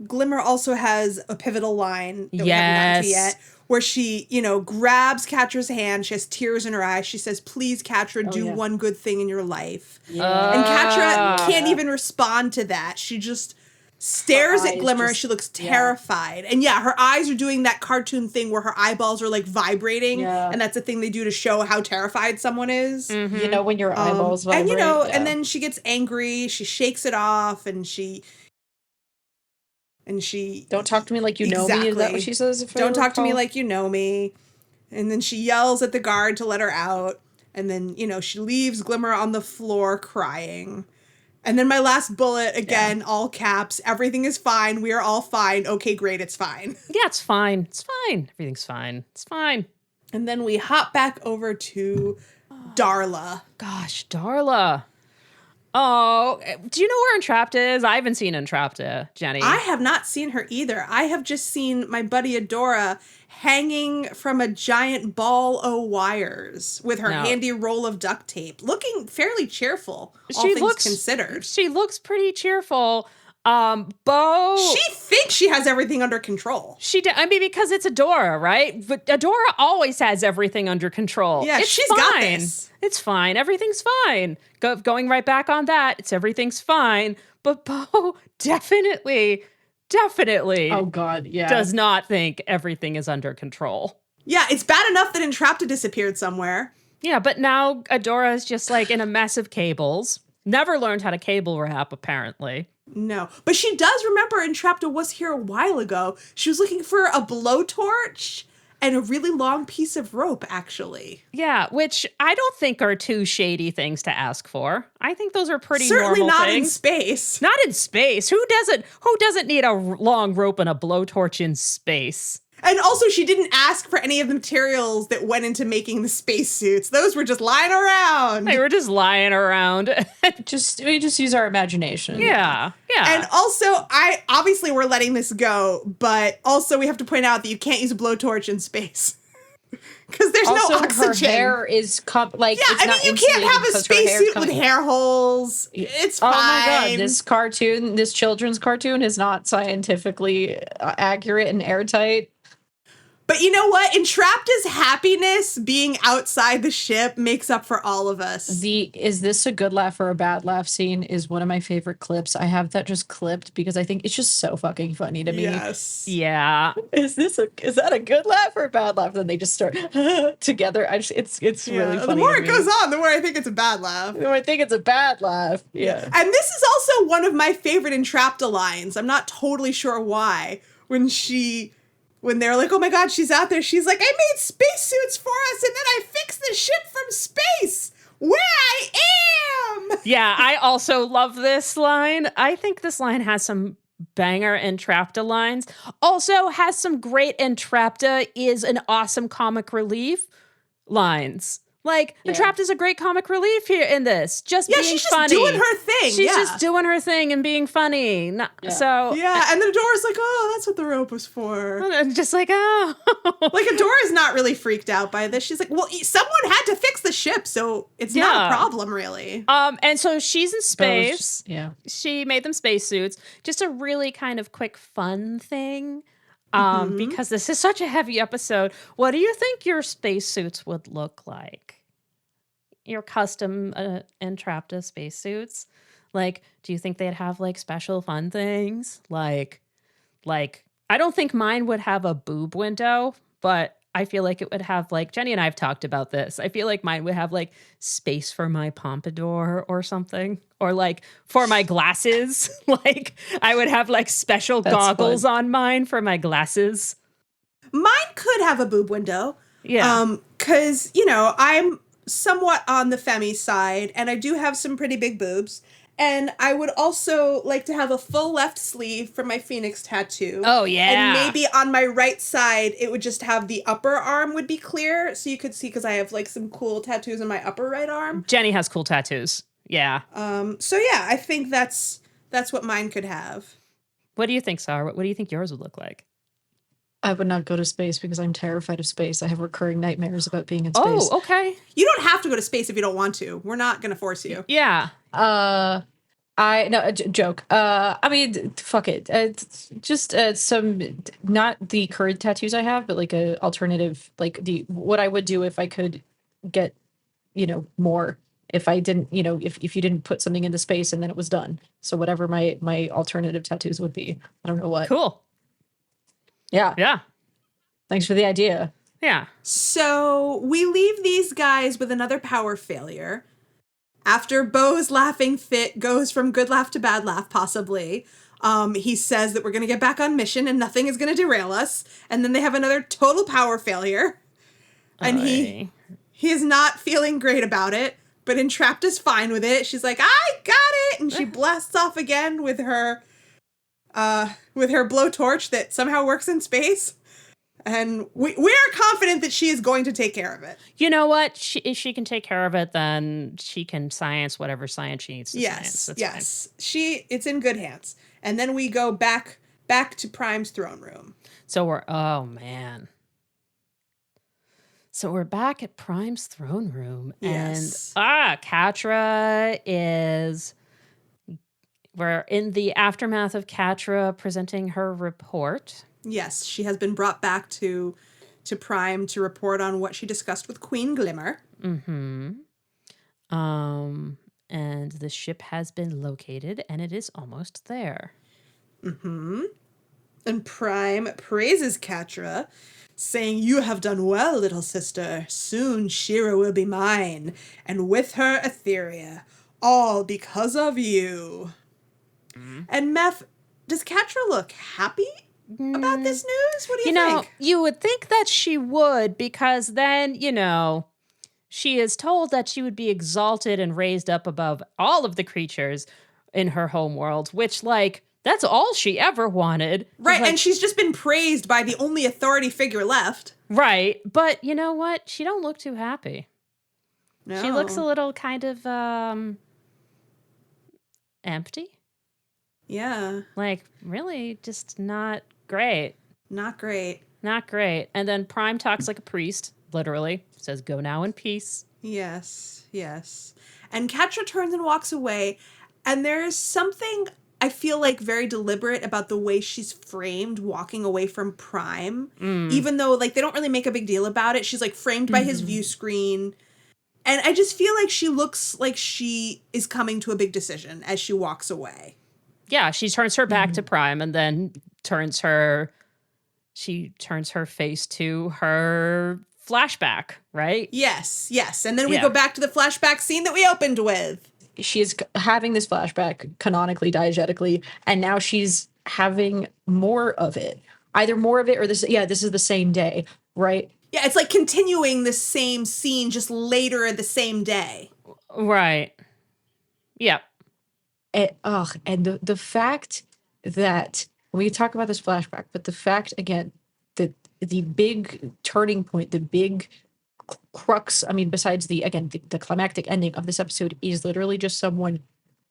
Glimmer also has a pivotal line that we haven't gotten to yet, where she, you know, grabs Catra's hand. She has tears in her eyes. She says, "Please, Catra, do one good thing in your life." Yeah. And Catra can't even respond to that. She just stares at Glimmer. She looks terrified. Yeah. And yeah, her eyes are doing that cartoon thing where her eyeballs are like vibrating. Yeah. And that's a thing they do to show how terrified someone is. Mm-hmm. You know, when your eyeballs vibrate. And, you know, and then she gets angry. She shakes it off, and she don't talk to me like you know me. Is that what she says? Don't talk to me like you know me. And then she yells at the guard to let her out. And then, you know, she leaves Glimmer on the floor crying. And then my last bullet, again, all caps, everything is fine. We are all fine. Okay, great, it's fine. Yeah, it's fine. It's fine. Everything's fine. It's fine. And then we hop back over to Darla. Gosh, Darla. Oh, do you know where Entrapped is? I haven't seen Entrapped, Jenny. I have not seen her either. I have just seen my buddy Adora hanging from a giant ball o' wires with her handy roll of duct tape, looking fairly cheerful, all things considered. She looks pretty cheerful. Bo, she thinks she has everything under control. I mean, because it's Adora, right? But Adora always has everything under control. Yeah, she's got this. It's fine. Everything's fine. Going right back on that. Everything's fine. But Bo definitely. Oh God, yeah. Does not think everything is under control. Yeah, it's bad enough that Entrapped disappeared somewhere. Yeah, but now Adora is just like in a mess of cables. Never learned how to cable wrap, apparently. No, but she does remember Entrapped was here a while ago. She was looking for a blowtorch and a really long piece of rope, actually. Yeah, which I don't think are too shady things to ask for. I think those are pretty Certainly normal not things. In space. Not in space. Who doesn't need a long rope and a blowtorch in space? And also, she didn't ask for any of the materials that went into making the spacesuits. Those were just lying around. They were just lying around. We just use our imagination. Yeah. And also, obviously we're letting this go, but also we have to point out that you can't use a blowtorch in space. Because there's also, no oxygen. Her hair is you can't have a spacesuit with hair holes. It's fine. Oh my God, this children's cartoon is not scientifically accurate and airtight. But you know what? Entrapta's happiness being outside the ship makes up for all of us. Is this a good laugh or a bad laugh scene is one of my favorite clips. I have that just clipped because I think it's just so fucking funny to me. Yes. Yeah. Is that a good laugh or a bad laugh? Then they just start together. It's really funny. The more it goes on, the more I think it's a bad laugh. The more I think it's a bad laugh. Yeah. And this is also one of my favorite Entrapta lines. I'm not totally sure why. When they're like, oh my God, she's out there. She's like, I made spacesuits for us and then I fixed the ship from space where I am. Yeah, I also love this line. I think this line has some banger Entrapta lines. Also has some great Entrapta is an awesome comic relief lines. Like, Entrapta's a great comic relief here in this. Just being she's funny. Just doing her thing. She's just doing her thing and being funny. So and then Adora's like, oh, that's what the rope was for. And just like, oh. Like, Adora's not really freaked out by this. She's like, well, someone had to fix the ship, so it's not a problem, really. And so she's in space. She made them spacesuits. Just a really kind of quick fun thing. Because this is such a heavy episode. What do you think your spacesuits would look like? Your custom Entrapta spacesuits? Like, do you think they'd have like special fun things? Like, I don't think mine would have a boob window, but I feel like it would have like, Jenny and I have talked about this. I feel like mine would have like space for my pompadour or something, or like for my glasses. Like I would have like special goggles on mine for my glasses. Mine could have a boob window. Yeah. 'Cause, I'm somewhat on the femmy side and I do have some pretty big boobs. And I would also like to have a full left sleeve for my Phoenix tattoo. Oh, yeah. And maybe on my right side, it would just have the upper arm would be clear. So you could see, because I have like some cool tattoos on my upper right arm. Jenny has cool tattoos. Yeah. So yeah, I think that's what mine could have. What do you think, Sarah? What do you think yours would look like? I would not go to space because I'm terrified of space. I have recurring nightmares about being in space. Oh, okay. You don't have to go to space if you don't want to. We're not going to force you. Yeah. Joke. I mean, fuck it. Just some, not the current tattoos I have, but like a alternative, like what I would do if I could get, more. If I didn't, if you didn't put something into space and then it was done. So whatever my alternative tattoos would be. I don't know what. Cool. Yeah. Yeah. Thanks for the idea. Yeah. So we leave these guys with another power failure. After Beau's laughing fit goes from good laugh to bad laugh, possibly, he says that we're going to get back on mission and nothing is going to derail us. And then they have another total power failure. And he is not feeling great about it. But Entrapta's fine with it. She's like, I got it! And she blasts off again with her blowtorch that somehow works in space. And we are confident that she is going to take care of it. You know what? If she can take care of it, then she can science whatever science she needs to science. That's fine. It's in good hands. And then we go back to Prime's throne room. So we're back at Prime's throne room. Yes. And Catra we're in the aftermath of Catra presenting her report. Yes, she has been brought back to Prime to report on what she discussed with Queen Glimmer. Mm-hmm. And the ship has been located and it is almost there. Mm-hmm. And Prime praises Catra, saying, you have done well, little sister. Soon Shira will be mine, and with her Etheria, all because of you. Mm-hmm. And Meph, does Catra look happy about this news? What do you think? You would think that she would, because then, she is told that she would be exalted and raised up above all of the creatures in her home world, which, that's all she ever wanted. Right, and she's just been praised by the only authority figure left. Right, but you know what? She don't look too happy. No. She looks a little kind of empty. Yeah. Really just not great. Not great. Not great. And then Prime talks like a priest, literally. Says, go now in peace. Yes, yes. And Catra turns and walks away, and there is something I feel like very deliberate about the way she's framed walking away from Prime. Even though like they don't really make a big deal about it. She's like framed by his view screen. And I just feel like she looks like she is coming to a big decision as she walks away. Yeah, she turns her back to Prime and then turns her face to her flashback, right? Yes. And then we go back to the flashback scene that we opened with. She is having this flashback canonically, diegetically, and now she's having more of it. Either more of it or this is the same day, right? Yeah, it's like continuing the same scene just later the same day. Right. Yep. And the fact that we talk about this flashback, but the fact again that the big turning point, the big crux, I mean, besides the climactic ending of this episode is literally just someone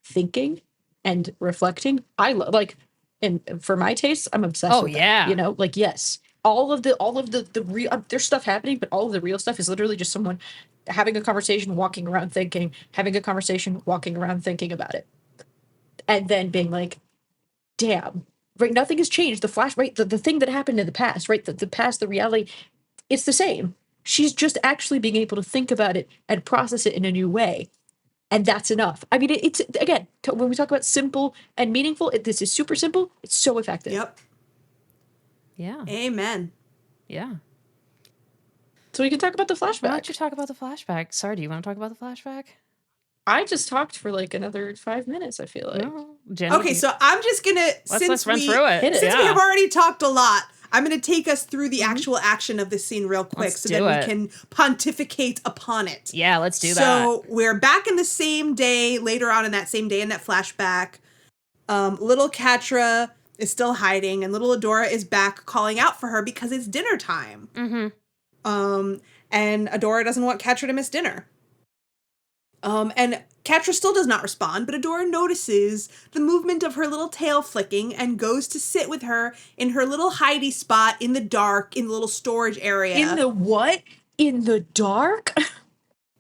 thinking and reflecting. And for my taste, I'm obsessed with that. You know, like, yes, all of the real, there's stuff happening, but all of the real stuff is literally just someone having a conversation, walking around thinking, having a conversation, walking around thinking about it. And then being like, damn, right? Nothing has changed. The flash, right? The thing that happened in the past, right? The past, the reality, it's the same. She's just actually being able to think about it and process it in a new way. And that's enough. I mean, it's, again, when we talk about simple and meaningful, this is super simple. It's so effective. Yep. Yeah. Amen. Yeah. So we can talk about the flashback. Why don't you talk about the flashback? Sorry, do you want to talk about the flashback? I just talked for like another 5 minutes, I feel like. No. Jenny, okay, so I'm just going to, let's run through it. Since we have already talked a lot, I'm going to take us through the actual action of this scene real quick so that we can pontificate upon it. Yeah, let's do that. So we're back in the same day, later on in that same day in that flashback. Little Catra is still hiding, and little Adora is back calling out for her because it's dinner time. And Adora doesn't want Catra to miss dinner. And Catra still does not respond, but Adora notices the movement of her little tail flicking and goes to sit with her in her little hidey spot in the dark, in the little storage area. In the what? In the dark?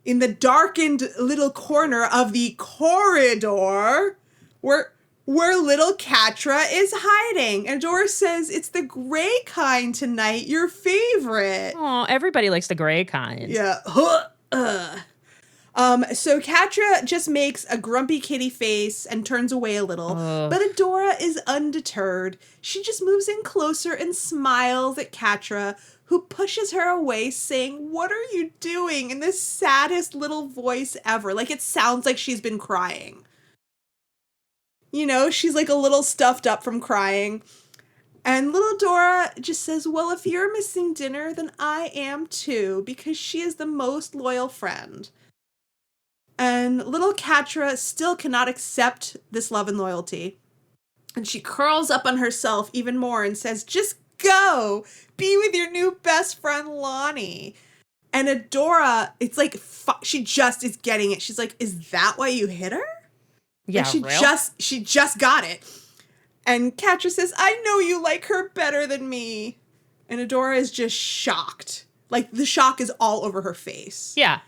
In the darkened little corner of the corridor where little Catra is hiding. And Adora says, it's the gray kind tonight, your favorite. Oh, everybody likes the gray kind. Yeah. So Catra just makes a grumpy kitty face and turns away a little, but Adora is undeterred. She just moves in closer and smiles at Catra, who pushes her away, saying, "What are you doing?" in the saddest little voice ever. Like, it sounds like she's been crying. You know, she's like a little stuffed up from crying. And little Adora just says, "Well, if you're missing dinner, then I am too, because she is the most loyal friend." And little Catra still cannot accept this love and loyalty. And she curls up on herself even more and says, "Just go! Be with your new best friend, Lonnie." And Adora, it's like, she just is getting it. She's like, "Is that why you hit her?" Yeah, like she just got it. And Catra says, "I know you like her better than me." And Adora is just shocked. Like, the shock is all over her face. Yeah.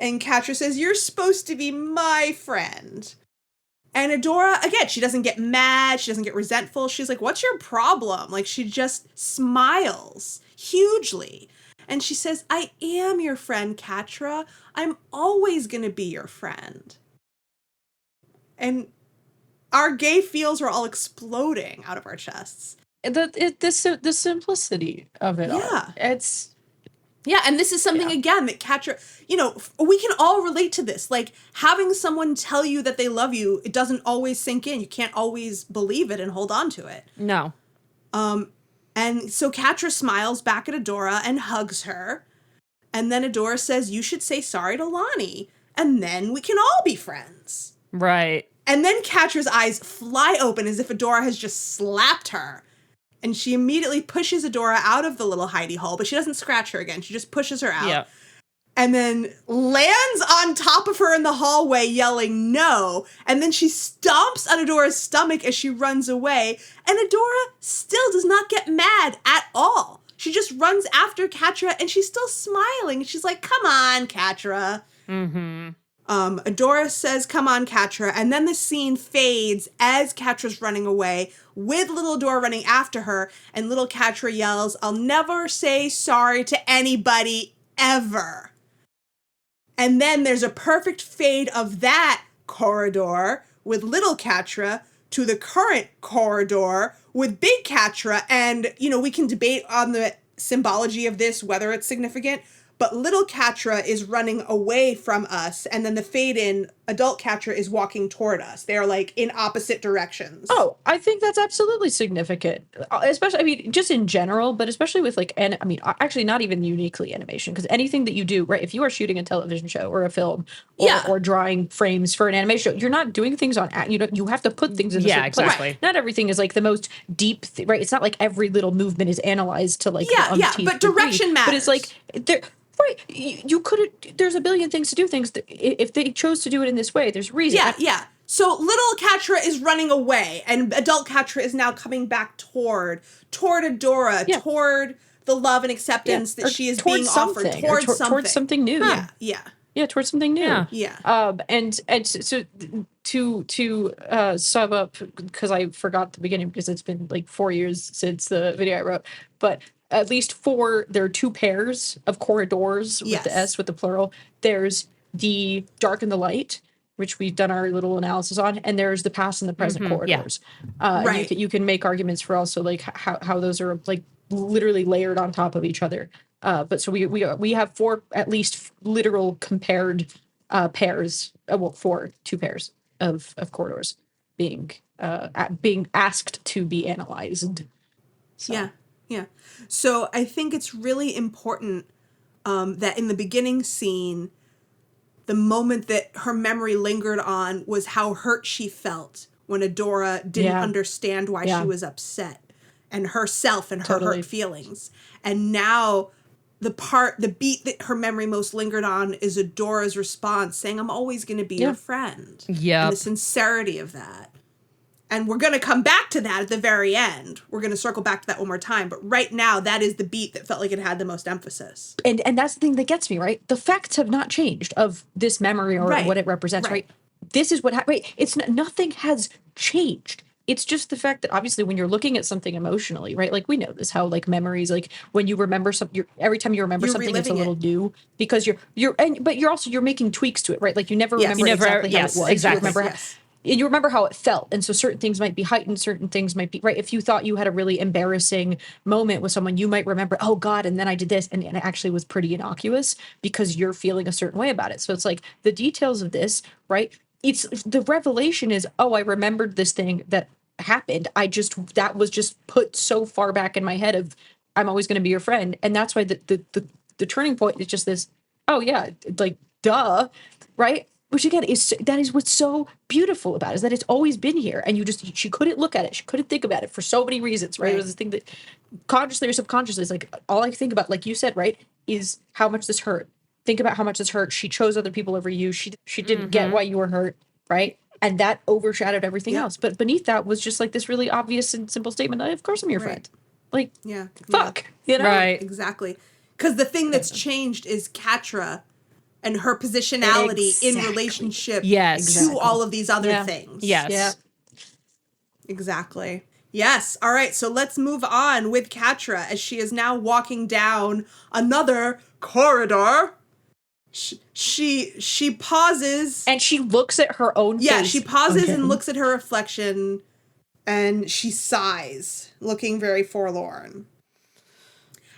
And Catra says, "You're supposed to be my friend." And Adora, again, she doesn't get mad. She doesn't get resentful. She's like, "What's your problem?" Like, she just smiles hugely. And she says, "I am your friend, Catra. I'm always going to be your friend." And our gay feels were all exploding out of our chests. The simplicity of it all. Yeah, and this is something, again, that Catra, you know, we can all relate to this. Like, having someone tell you that they love you, it doesn't always sink in. You can't always believe it and hold on to it. No. And so Catra smiles back at Adora and hugs her. And then Adora says, "You should say sorry to Lonnie. And then we can all be friends." Right. And then Catra's eyes fly open as if Adora has just slapped her. And she immediately pushes Adora out of the little hidey hole, but she doesn't scratch her again. She just pushes her out. Yeah. And then lands on top of her in the hallway yelling, "No." And then she stomps on Adora's stomach as she runs away. And Adora still does not get mad at all. She just runs after Catra and she's still smiling. She's like, "Come on, Catra." Mm-hmm. Adora says, come on, Catra. And then the scene fades as Catra's running away with little Adora running after her. And little Catra yells, I'll never say sorry to anybody ever. And then there's a perfect fade of that corridor with little Catra to the current corridor with big Catra. And, we can debate on the symbology of this, whether it's significant. But little Catra is running away from us, and then the fade in, adult Catra is walking toward us. They're like in opposite directions. Oh, I think that's absolutely significant. Especially, just in general, but especially with actually not even uniquely animation, because anything that you do, right, if you are shooting a television show or a film or drawing frames for an animation show, you're not doing things on, you have to put things in a certain place. Right. Not everything is like the most deep, right? It's not like every little movement is analyzed to like but direction matters. But it's like, right, you could. There's a billion things to do things. If they chose to do it in this way, there's reason. Yeah. So little Catra is running away, and adult Catra is now coming back toward Adora, toward the love and acceptance that she is being offered, towards something new. Yeah, towards something new. Yeah. And so to sum up, because I forgot the beginning because it's been like 4 years since the video I wrote, but at least there are two pairs of corridors with the S with the plural. There's the dark and the light, which we've done our little analysis on, and there's the past and the present corridors. Right. You can make arguments for also like how those are like literally layered on top of each other. But so we have four at least literal compared pairs. Two pairs of corridors being asked to be analyzed. So. Yeah. So I think it's really important that in the beginning scene, the moment that her memory lingered on was how hurt she felt when Adora didn't understand why she was upset, and herself and her hurt feelings. And now the beat that her memory most lingered on is Adora's response saying, I'm always going to be your friend. Yeah. And the sincerity of that. And we're going to come back to that at the very end. We're going to circle back to that one more time. But right now, that is the beat that felt like it had the most emphasis. And that's the thing that gets me, right? The facts have not changed of this memory or what it represents, right? This is what happened. Right? It's nothing has changed. It's just the fact that obviously when you're looking at something emotionally, right? Like we know this, how like memories, like when you remember something, every time you remember something, it's a little new because but you're making tweaks to it, right? Like you never remember exactly how it was. Exactly. You remember how it felt. And so certain things might be heightened, certain things might be, right? If you thought you had a really embarrassing moment with someone, you might remember, oh God, and then I did this. And it actually was pretty innocuous because you're feeling a certain way about it. So it's like the details of this, right? It's the revelation is, oh, I remembered this thing that happened. That was just put so far back in my head of, I'm always going to be your friend. And that's why the turning point is just this, oh yeah, like, duh, right? Which again that is what's so beautiful about it, is that it's always been here, and she couldn't look at it, she couldn't think about it for so many reasons, right? It was this thing that consciously or subconsciously is like all I think about, like you said, right, is how much this hurt. Think about how much this hurt. She chose other people over you. She didn't get why you were hurt, right? And that overshadowed everything else. But beneath that was just like this really obvious and simple statement. Of course I'm your friend. Like, fuck, you know? Right, exactly. Because the thing that's changed is Catra and her positionality in relationship to all of these other things. Yes. Yeah. Exactly. Yes. All right. So let's move on with Catra as she is now walking down another corridor. She pauses. And she looks at her own face. Yeah, she pauses and looks at her reflection, and she sighs, looking very forlorn.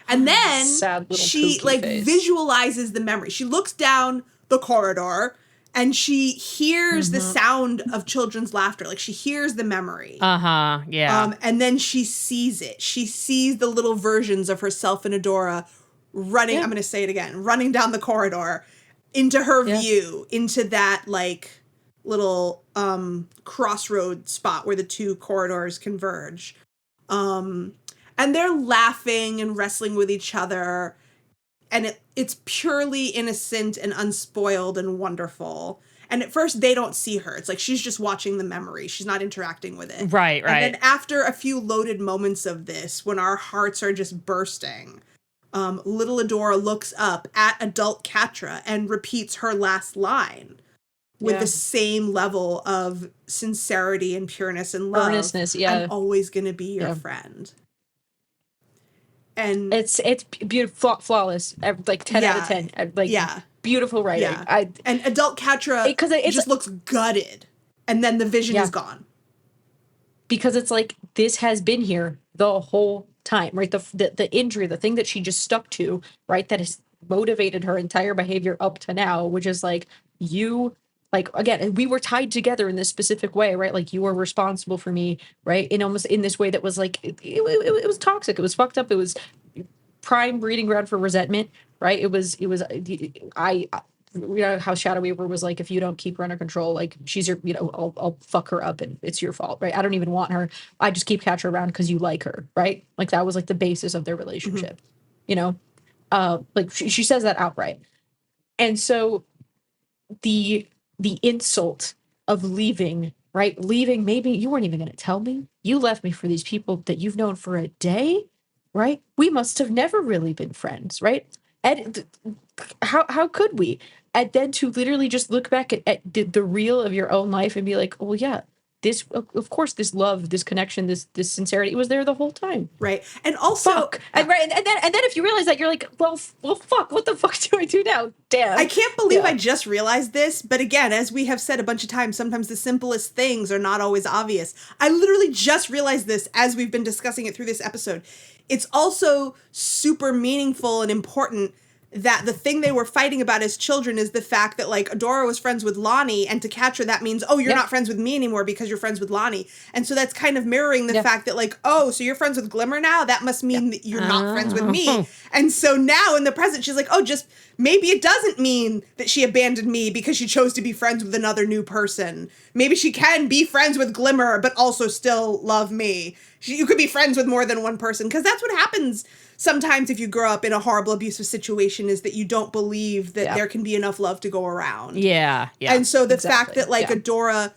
And then she visualizes the memory. She looks down the corridor and she hears the sound of children's laughter. Like she hears the memory. Yeah. And then she sees it. She sees the little versions of herself and Adora running. I'm going to say it again, running down the corridor into her view, into that like little crossroad spot where the two corridors converge. And they're laughing and wrestling with each other. And it's purely innocent and unspoiled and wonderful. And at first, they don't see her. It's like she's just watching the memory. She's not interacting with it. Right. And then after a few loaded moments of this, when our hearts are just bursting, little Adora looks up at adult Catra and repeats her last line. with the same level of sincerity and pureness and love. Earnestness, yeah. I'm always going to be your friend. And it's beautiful, flawless, like 10 out of 10, like beautiful writing. Yeah. And adult Catra it just looks gutted, and then the vision is gone. Because it's like, this has been here the whole time, right? The injury, the thing that she just stuck to, right? That has motivated her entire behavior up to now, which is like, you, like, again, we were tied together in this specific way, right? Like, you were responsible for me, right? In almost in this way that was like, it was toxic. It was fucked up. It was prime breeding ground for resentment, right? It was, you know how Shadow Weaver was like, if you don't keep her under control, like, she's your, you know, I'll fuck her up and it's your fault, right? I don't even want her. I just keep Catra around because you like her, right? Like, that was like the basis of their relationship, you know? Like, she says that outright. And so the insult of leaving, right? Leaving, maybe you weren't even going to tell me. You left me for these people that you've known for a day, right? We must have never really been friends, right? And how could we? And then to literally just look back at the real of your own life and be like, oh yeah, this, of course, this love, this connection, this sincerity, it was there the whole time. Right. And also, fuck. And then if you realize that, you're like, well, fuck, what the fuck do I do now? Damn. I can't believe I just realized this. But again, as we have said a bunch of times, sometimes the simplest things are not always obvious. I literally just realized this as we've been discussing it through this episode. It's also super meaningful and important that the thing they were fighting about as children is the fact that, like, Adora was friends with Lonnie, and to Catra that means, oh, you're not friends with me anymore because you're friends with Lonnie. And so that's kind of mirroring the fact that, like, oh, so you're friends with Glimmer now? That must mean that you're not friends with me. And so now in the present, she's like, oh, just maybe it doesn't mean that she abandoned me because she chose to be friends with another new person. Maybe she can be friends with Glimmer, but also still love me. You could be friends with more than one person, because that's what happens sometimes if you grow up in a horrible abusive situation, is that you don't believe that there can be enough love to go around. Yeah. And so the fact that, like, Adora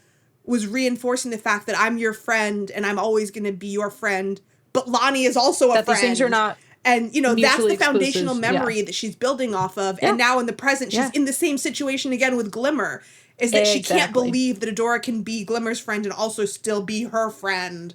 was reinforcing the fact that I'm your friend and I'm always going to be your friend, but Lonnie is also a friend. These things are not. And, you know, that's the foundational memory that she's building off of. And now in the present, she's in the same situation again with Glimmer, is that she can't believe that Adora can be Glimmer's friend and also still be her friend.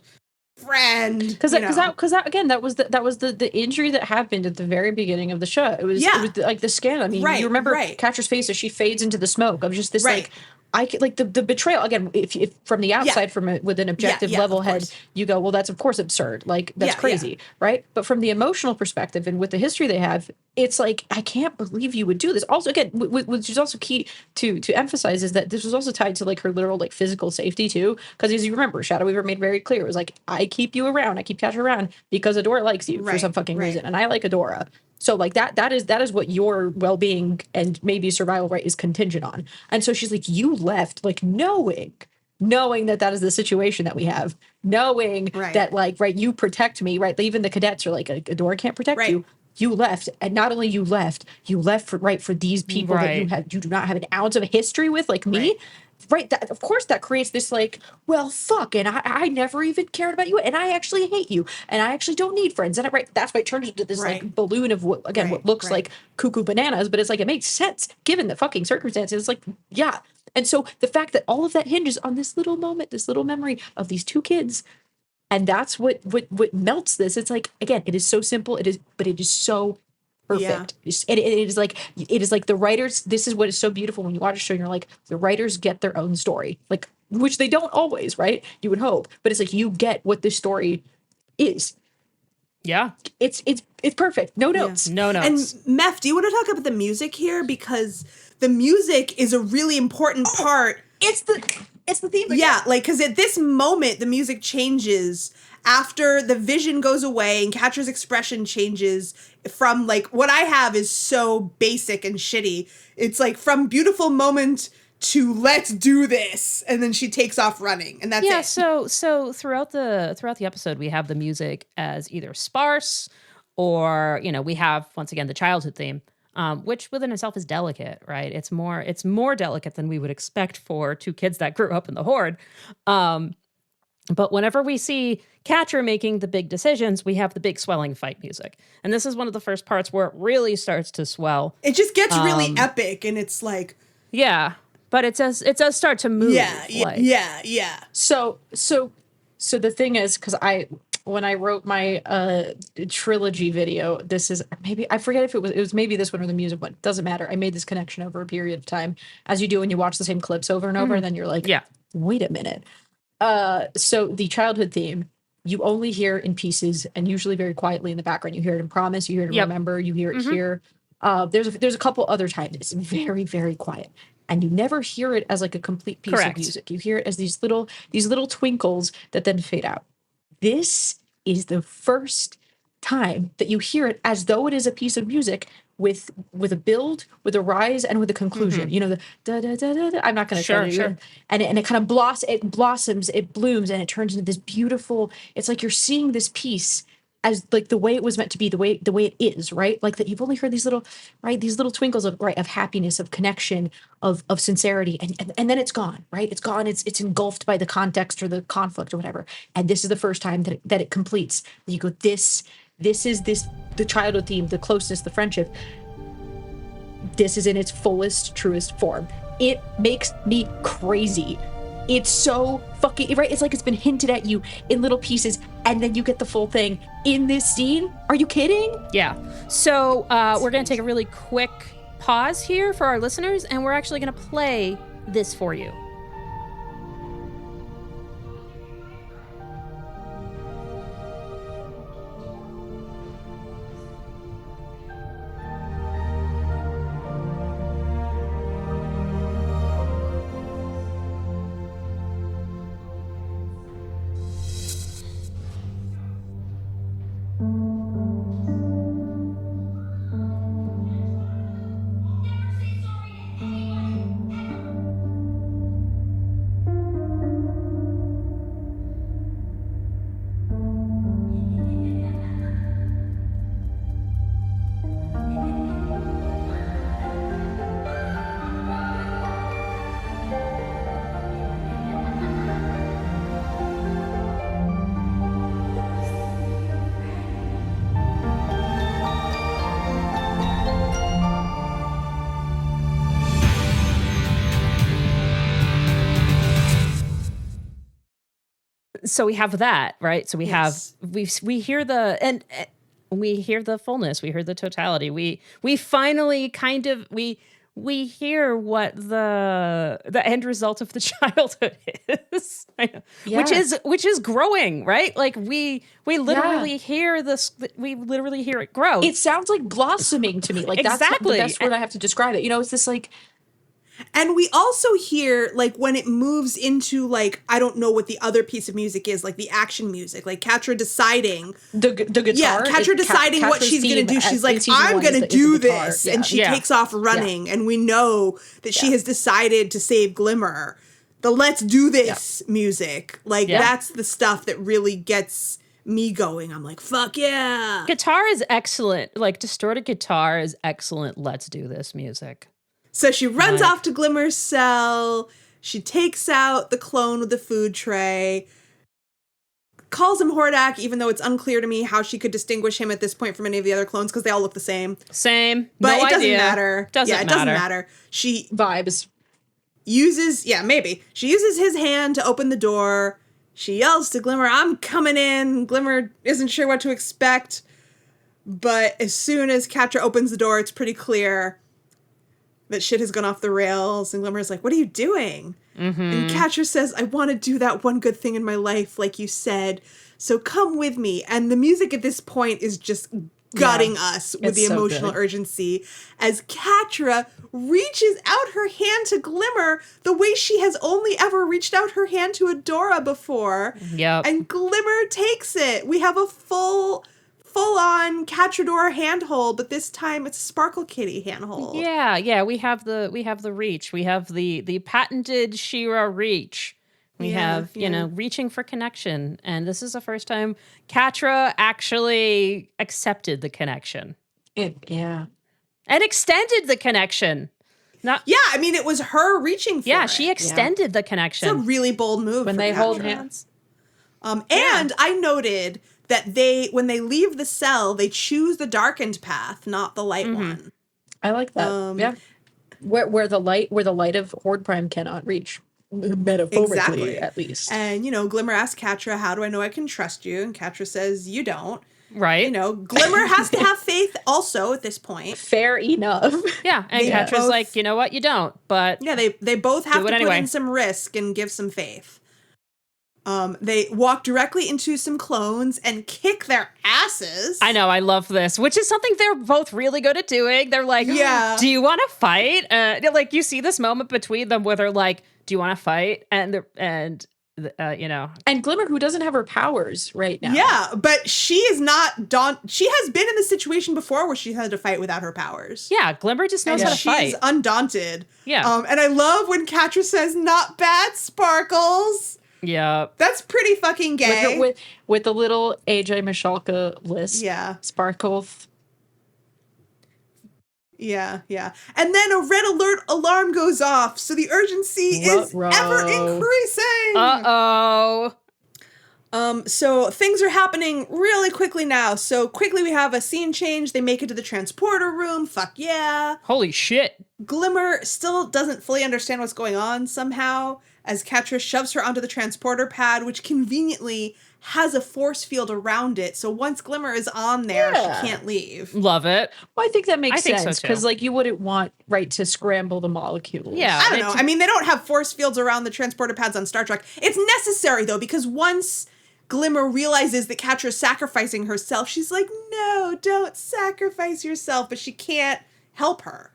Because that again, that was the injury that happened at the very beginning of the show. It was like the scan. I mean, you remember Catra's face as she fades into the smoke of just this like, I like the betrayal again. If from the outside, with an objective level head, you go, well, that's of course absurd. Like, that's crazy, right? But from the emotional perspective and with the history they have, it's like, I can't believe you would do this. Also, again, which is also key to emphasize, is that this was also tied to, like, her literal, like, physical safety too. Because as you remember, Shadow Weaver made very clear, it was like, I keep you around, I keep Catra around because Adora likes you for some fucking reason, and I like Adora. So, like, that is what your well-being and maybe survival, right, is contingent on. And so she's like, you left, like, knowing that is the situation that we have, knowing that, like, right, you protect me, right? Even the cadets are like, Adora can't protect you. You left, and not only you left for these people that you do not have an ounce of history with, like me. Right, that of course that creates this, like, well, fuck, and I never even cared about you, and I actually hate you, and I actually don't need friends, and that's why it turns into this like balloon of what looks like cuckoo bananas, but it's like, it makes sense given the fucking circumstances. It's like, yeah. And so the fact that all of that hinges on this little moment, this little memory of these two kids, and that's what melts this. It's like, again, it is so simple, but it is so perfect. It is like the writers, this is what is so beautiful when you watch a show and you're like, the writers get their own story, like, which they don't always, right? You would hope, but it's like, you get what this story is. Yeah. It's perfect. No notes. No notes. And Meph, do you want to talk about the music here? Because the music is a really important part. It's the theme. Yeah, like, because at this moment, the music changes after the vision goes away and Catra's expression changes from, like, what I have is so basic and shitty. It's like from beautiful moment to let's do this, and then she takes off running, and that's it. So throughout the episode, we have the music as either sparse or, you know, we have once again the childhood theme. Which within itself is delicate, right? It's more delicate than we would expect for two kids that grew up in the Horde. But whenever we see Catra making the big decisions, we have the big swelling fight music. And this is one of the first parts where it really starts to swell. It just gets really epic, and it's like... Yeah. but it does start to move. Yeah. So the thing is, because when I wrote my trilogy video, this is maybe, I forget if it was maybe this one or the music one. Doesn't matter. I made this connection over a period of time, as you do when you watch the same clips over and over, and then you're like, wait a minute. So the childhood theme, you only hear in pieces and usually very quietly in the background. You hear it in Promise, you hear it in Remember, you hear it here. There's a couple other times it's very, very quiet. And you never hear it as like a complete piece of music. You hear it as these little twinkles that then fade out. This is the first time that you hear it as though it is a piece of music with a build, with a rise, and with a conclusion. You know, the da da da da. I'm not going to tell you. Sure. And it kind of blossoms, it blooms, and it turns into this beautiful. It's like you're seeing this piece as like the way it was meant to be, the way it is, right? Like that you've only heard these little twinkles of happiness, of connection, of sincerity, and then it's gone, right? It's gone. It's engulfed by the context or the conflict or whatever. And this is the first time that it completes. You go, this is the childhood theme, the closeness, the friendship. This is in its fullest, truest form. It makes me crazy. It's so fucking right. It's like it's been hinted at you in little pieces, and then you get the full thing in this scene. Are you kidding? Yeah. So we're going to take a really quick pause here for our listeners, and we're actually going to play this for you. So we have that, right? So we have we hear the we hear the fullness, we hear the totality. We finally kind of we hear what the end result of the childhood is, which is growing, right? Like we literally hear this, we literally hear it grow. It sounds like blossoming to me. Like exactly. That's the best word I have to describe it. You know, it's this like. And we also hear, like, when it moves into, like, I don't know what the other piece of music is, like the action music, like Catra deciding. The guitar? Yeah, Catra deciding what she's going to do. She's like, I'm going to do this. Yeah. And she takes off running. Yeah. And we know that she has decided to save Glimmer. The let's do this music. Like, that's the stuff that really gets me going. I'm like, fuck yeah. Guitar is excellent. Like, distorted guitar is excellent. Let's do this music. So she runs off to Glimmer's cell. She takes out the clone with the food tray. Calls him Hordak, even though it's unclear to me how she could distinguish him at this point from any of the other clones, because they all look the same. But it doesn't idea. Matter. It doesn't matter. She vibes. Maybe. She uses his hand to open the door. She yells to Glimmer, I'm coming in. Glimmer isn't sure what to expect. But as soon as Catra opens the door, it's pretty clear that shit has gone off the rails, and Glimmer's like, what are you doing? Mm-hmm. And Catra says, I want to do that one good thing in my life, like you said, so come with me. And the music at this point is just gutting us with the emotional urgency as Catra reaches out her hand to Glimmer the way she has only ever reached out her hand to Adora before. Yep. And Glimmer takes it. We have a full-on Catrador handhold, but this time it's a Sparkle Kitty handhold. Yeah, we have the reach. We have the patented She-Ra reach. We have, reaching for connection. And this is the first time Catra actually accepted the connection. And extended the connection. It was her reaching for it. Yeah, she extended the connection. It's a really bold move when they hold hands. And I noted that when they leave the cell, they choose the darkened path, not the light one. I like that. where the light of Horde Prime cannot reach. Metaphorically, at least. And, Glimmer asks Catra, how do I know I can trust you? And Catra says, you don't. Right. Glimmer has to have faith also at this point. Fair enough. Yeah, and Catra's like, you know what, you don't, but... Yeah, they both have to put in some risk and give some faith. They walk directly into some clones and kick their asses. I know, I love this, which is something they're both really good at doing. They're like, do you want to fight? Like, you see this moment between them where they're like, do you want to fight? And Glimmer, who doesn't have her powers right now. Yeah, but she is not she has been in this situation before where she had to fight without her powers. Yeah, Glimmer just knows how to fight. She's undaunted. Yeah. And I love when Catra says, not bad, Sparkles. Yeah. That's pretty fucking gay. With the little AJ Mishalka list. Yeah. Sparkles. Yeah. And then a red alert alarm goes off, so the urgency is ever increasing. Uh-oh. So things are happening really quickly now. So quickly we have a scene change. They make it to the transporter room. Fuck yeah. Holy shit. Glimmer still doesn't fully understand what's going on somehow, as Catra shoves her onto the transporter pad, which conveniently has a force field around it. So once Glimmer is on there, she can't leave. Love it. Well, I think that makes sense, so because you wouldn't want, to scramble the molecules. Yeah. I don't know. I mean, they don't have force fields around the transporter pads on Star Trek. It's necessary, though, because once Glimmer realizes that Catra's sacrificing herself, she's like, no, don't sacrifice yourself. But she can't help her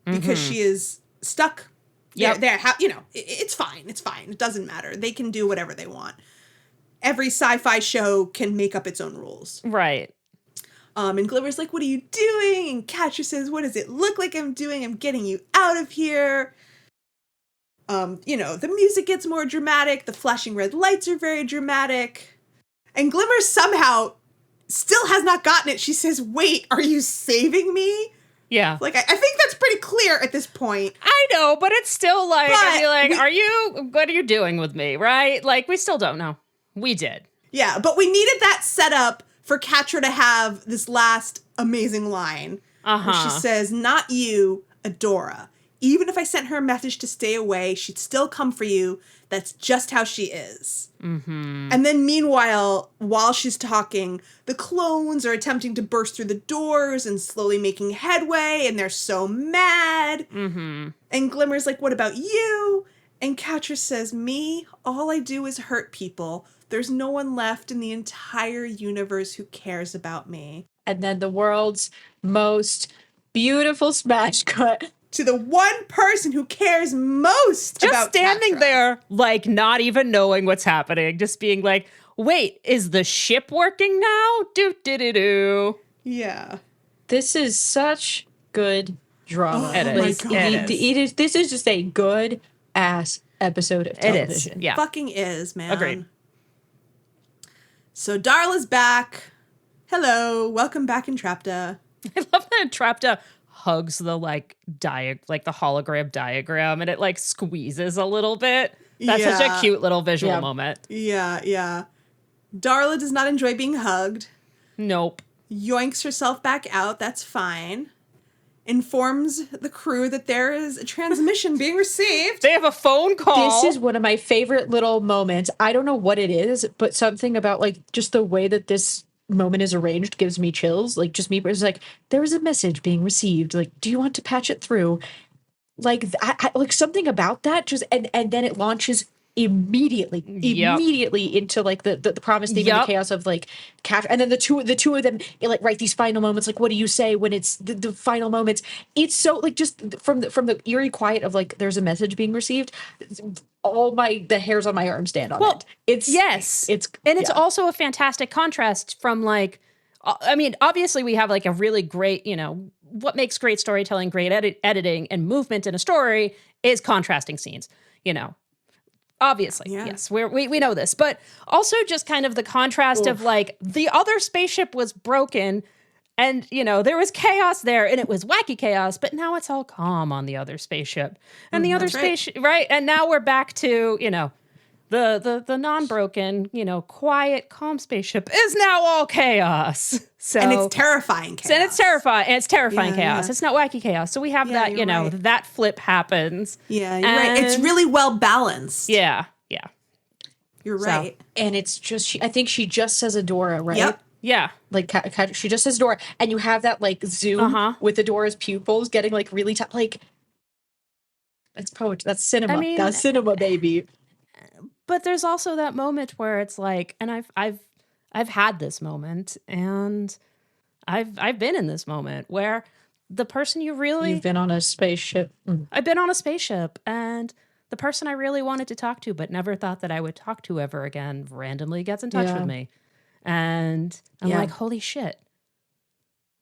because she is stuck. Yeah, it's fine. It's fine. It doesn't matter. They can do whatever they want. Every sci-fi show can make up its own rules. Right. And Glimmer's like, what are you doing? And Catra says, what does it look like I'm doing? I'm getting you out of here. The music gets more dramatic. The flashing red lights are very dramatic. And Glimmer somehow still has not gotten it. She says, wait, are you saving me? Yeah. Like, I think that's pretty clear at this point. I know, but it's still like, what are you doing with me, right? Like, we still don't know. We did. Yeah, but we needed that setup for Catra to have this last amazing line. Where she says, not you, Adora. Even if I sent her a message to stay away, she'd still come for you. That's just how she is. Mm-hmm. And then meanwhile, while she's talking, the clones are attempting to burst through the doors and slowly making headway, and they're so mad. Mm-hmm. And Glimmer's like, what about you? And Catra says, me? All I do is hurt people. There's no one left in the entire universe who cares about me. And then the world's most beautiful smash cut to the one person who cares most just about standing Catra. There, like, not even knowing what's happening, just being like, wait, is the ship working now? Do. Yeah. This is such good drama. This is just a good ass episode of television. It is. Yeah. Fucking is, man. Agreed. So Darla's back. Hello. Welcome back, Entrapta. I love that Entrapta hugs the the hologram diagram, and it squeezes a little bit. That's such a cute little visual moment. Yeah. Darla does not enjoy being hugged. Nope. Yoinks herself back out. That's fine. Informs the crew that there is a transmission being received. They have a phone call. This is one of my favorite little moments. I don't know what it is, but something about just the way that this moment is arranged gives me chills. Just me, it's there is a message being received. Do you want to patch it through? I something about that just and then it launches immediately into the promise theme and the chaos of Catra, and then the two of them write these final moments. What do you say when it's the final moments? It's so just from the eerie quiet of there's a message being received. The hairs on my arm stand on it. It's also a fantastic contrast from obviously we have a really great, what makes great storytelling, great editing and movement in a story is contrasting scenes, Obviously, yes, we know this, but also just kind of the contrast of the other spaceship was broken and, there was chaos there and it was wacky chaos, but now it's all calm on the other spaceship and the other spaceship, right? And now we're back to, the non-broken, quiet, calm spaceship is now all chaos. So and it's terrifying chaos. And it's terrifying chaos. Yeah. It's not wacky chaos. So we have that, right. that flip happens. Yeah, you're right. It's really well balanced. Yeah. You're right. And it's just, I think she just says Adora, right? Yep. Yeah. Like, she just says Adora. And you have that, like, zoom with Adora's pupils getting, like, really tough. Like, that's poetry. That's cinema. I mean, that's cinema, baby. But there's also that moment where it's like, and I've had this moment, and I've been in this moment where the person you've been on a spaceship. I've been on a spaceship, and the person I really wanted to talk to but never thought that I would talk to ever again randomly gets in touch with me. And I'm like, holy shit.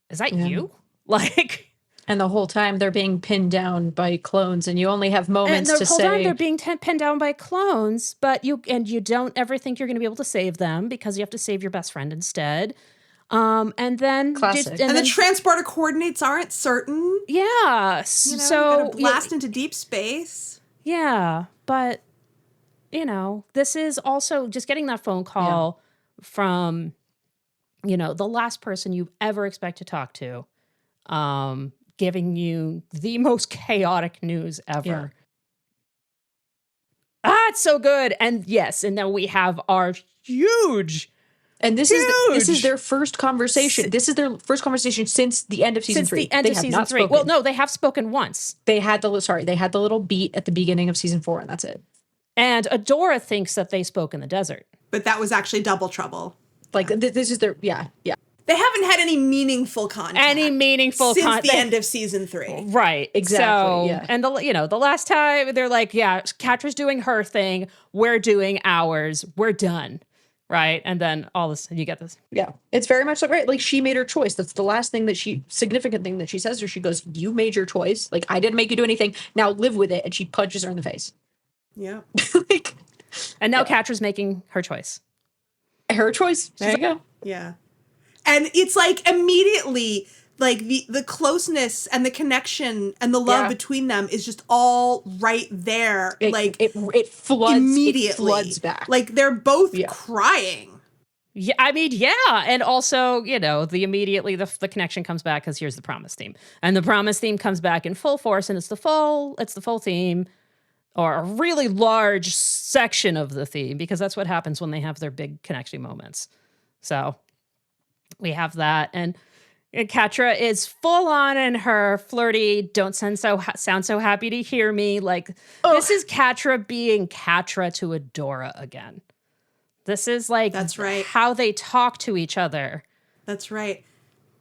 Is that you? Like, and the whole time they're being pinned down by clones, and you only have moments to say. The whole time they're being pinned down by clones, but you don't ever think you're going to be able to save them because you have to save your best friend instead. And then classic. And the transporter coordinates aren't certain. Yeah. So you gotta blast into deep space. Yeah, but this is also just getting that phone call from the last person you ever expect to talk to, giving you the most chaotic news ever. It's so good. And yes, and then we have our huge. And this is their first conversation. This is their first conversation since the end of season 3. Since the end of season 3. Well, no, they have spoken once. They had the little beat at the beginning of season 4, and that's it. And Adora thinks that they spoke in the desert. But that was actually double trouble. Like, this is their, They haven't had any meaningful contact. Since the end of season 3. Right. Exactly. So, and the last time they're like, Catra's doing her thing. We're doing ours. We're done. Right. And then all this, you get this. Yeah. It's very much like, right. Like, she made her choice. That's the last thing significant thing that she says to her. She goes, you made your choice. Like, I didn't make you do anything. Now live with it. And she punches her in the face. Yeah. And now Catra's making her choice. Her choice. There you go. Yeah. And it's like immediately, like the closeness and the connection and the love between them is just all right there. It floods immediately. It floods back. Like they're both crying. Yeah, I mean, and also, the connection comes back because here's the promise theme, and the promise theme comes back in full force, and it's the full theme, or a really large section of the theme, because that's what happens when they have their big connection moments. So we have that, and Catra is full on in her flirty, don't sound so happy to hear me. Like, this is Catra being Catra to Adora again. This is like, that's right, how they talk to each other. That's right.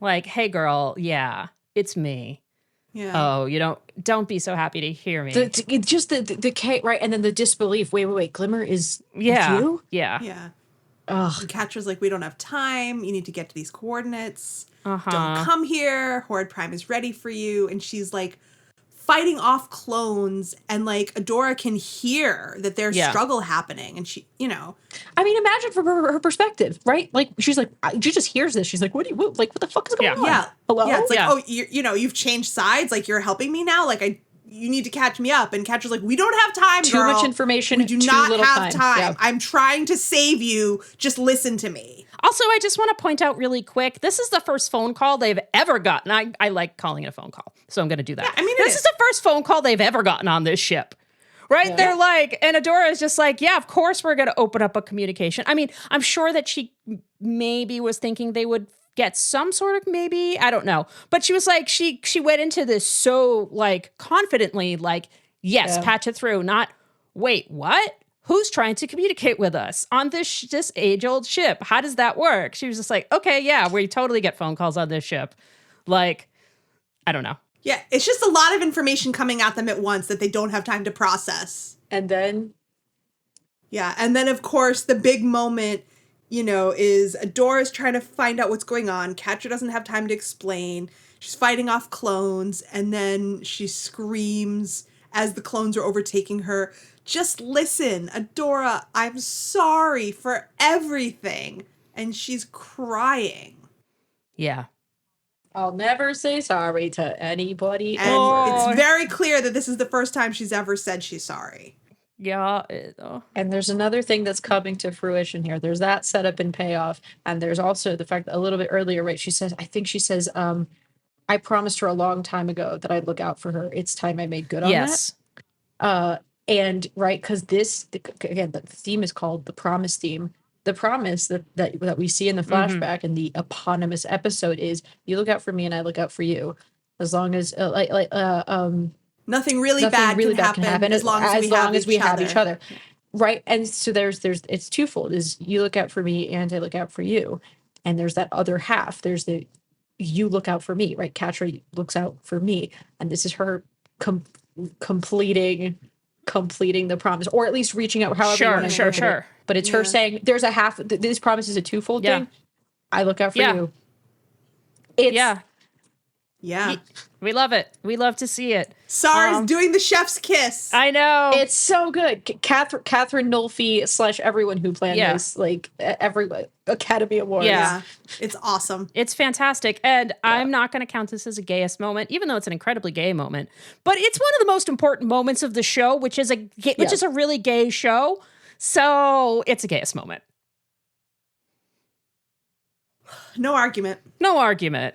Like, hey girl, yeah, it's me. Yeah. Oh, you don't be so happy to hear me. Just the right, and then the disbelief. Wait, Glimmer is you? Yeah. Yeah. Ugh. And Catra's like, we don't have time. You need to get to these coordinates. Uh-huh. Don't come here. Horde Prime is ready for you. And she's like fighting off clones, and like Adora can hear that there's struggle happening, and she, I mean, imagine from her perspective, right? Like, she's like, she just hears this. She's like, what the fuck is going on? Yeah. Hello? Yeah. It's like, you've changed sides. Like, you're helping me now. Like, you need to catch me up. And Catra's like, we don't have time, Too girl. much information. We do not have time. Yeah. I'm trying to save you. Just listen to me. Also, I just want to point out really quick, this is the first phone call they've ever gotten. I like calling it a phone call, so I'm going to do that. Yeah, I mean, this is the first phone call they've ever gotten on this ship. Right? Yeah. They're like, and Adora is just like, yeah, of course we're going to open up a communication. I mean, I'm sure that she maybe was thinking they would get some sort of, maybe, I don't know. But she was like, she went into this so like confidently, like, yes, patch it through, not, wait, what? Who's trying to communicate with us on this age-old ship? How does that work? She was just like, okay, yeah, we totally get phone calls on this ship. Like, I don't know. Yeah, it's just a lot of information coming at them at once that they don't have time to process. And then? Yeah, and then, of course, the big moment, is Adora's trying to find out what's going on. Catra doesn't have time to explain. She's fighting off clones, and then she screams as the clones are overtaking her, just listen, Adora, I'm sorry for everything. And she's crying. Yeah. I'll never say sorry to anybody. And it's very clear that this is the first time she's ever said she's sorry. Yeah. And there's another thing that's coming to fruition here. There's that setup and payoff. And there's also the fact that a little bit earlier, right? She says, I promised her a long time ago that I'd look out for her. It's time I made good on that. And right, because again, the theme is called the promise theme. The promise that we see in the flashback and the eponymous episode is you look out for me and I look out for you. As long as nothing really bad can happen as long as we have each other. Yeah. Right. And so there's it's twofold, is you look out for me and I look out for you. And there's that other half. There's the you look out for me, right? Catra looks out for me. And this is her completing the promise, or at least reaching out however you want to interpret it. But it's her saying there's a half. This promise is a twofold thing. I look out for you. It's yeah. We love it. We love to see it. SAR's doing the chef's kiss. I know. It's so good. Catherine Nolfi / everyone who planned this, like every Academy Awards. Yeah. It's awesome. It's fantastic. And I'm not going to count this as a gayest moment, even though it's an incredibly gay moment. But it's one of the most important moments of the show, which is a really gay show. So it's a gayest moment. No argument.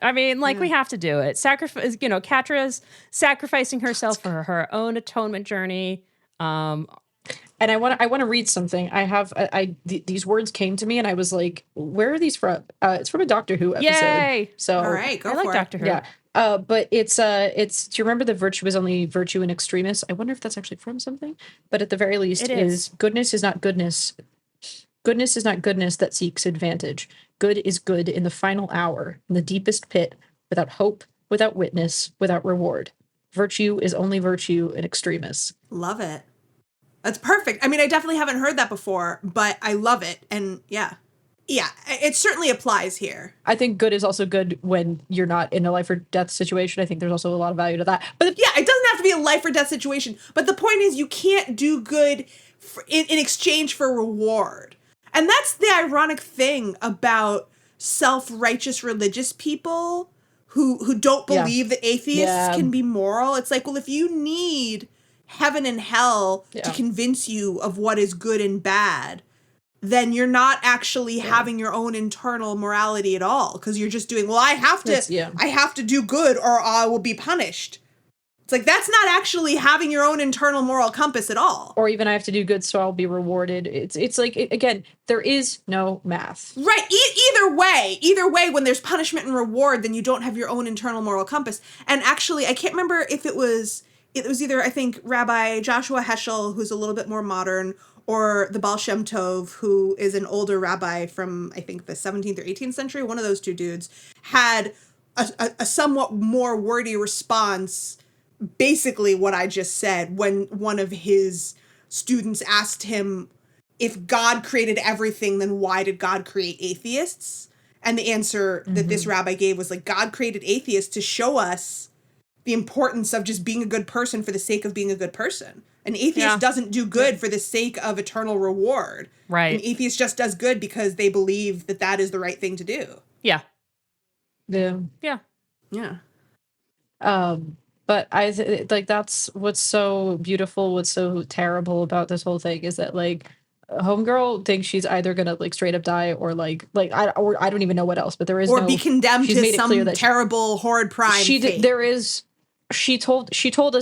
I mean, we have to do it. Catra's sacrificing herself for her own atonement journey. And I want to read something. These words came to me, and I was like, "Where are these from?" It's from a Doctor Who episode. Yay! So all right, go I for like it. Doctor Who. Yeah. But it's do you remember the virtue is only virtue in extremis? I wonder if that's actually from something. But at the very least, is goodness is not goodness. Goodness is not goodness that seeks advantage. Good is good in the final hour, in the deepest pit, without hope, without witness, without reward. Virtue is only virtue in extremis. Love it. That's perfect. I mean, I definitely haven't heard that before, but I love it. And yeah, it certainly applies here. I think good is also good when you're not in a life or death situation. I think there's also a lot of value to that. But it doesn't have to be a life or death situation. But the point is, you can't do good in exchange for reward. And that's the ironic thing about self-righteous religious people who don't believe that atheists can be moral. It's like, well, if you need heaven and hell to convince you of what is good and bad, then you're not actually having your own internal morality at all, because you're just doing, well, I have to do good or I will be punished. It's like, that's not actually having your own internal moral compass at all. Or even I have to do good so I'll be rewarded. It's like, again, there is no math. Right. Either way, when there's punishment and reward, then you don't have your own internal moral compass. And actually, I can't remember if it was either, I think, Rabbi Joshua Heschel, who's a little bit more modern, or the Baal Shem Tov, who is an older rabbi from, I think, the 17th or 18th century. One of those two dudes had a somewhat more wordy response, basically what I just said, when one of his students asked him, if God created everything, then why did God create atheists? And the answer that this rabbi gave was like, God created atheists to show us the importance of just being a good person for the sake of being a good person. An atheist doesn't do good for the sake of eternal reward. Right. An atheist just does good because they believe that that is the right thing to do. Yeah. Yeah. Yeah. Yeah. But that's what's so beautiful, what's so terrible about this whole thing is that, like, homegirl thinks she's either gonna, like, straight up die or I don't even know what else, but there is or be condemned to some terrible horrid crime. She told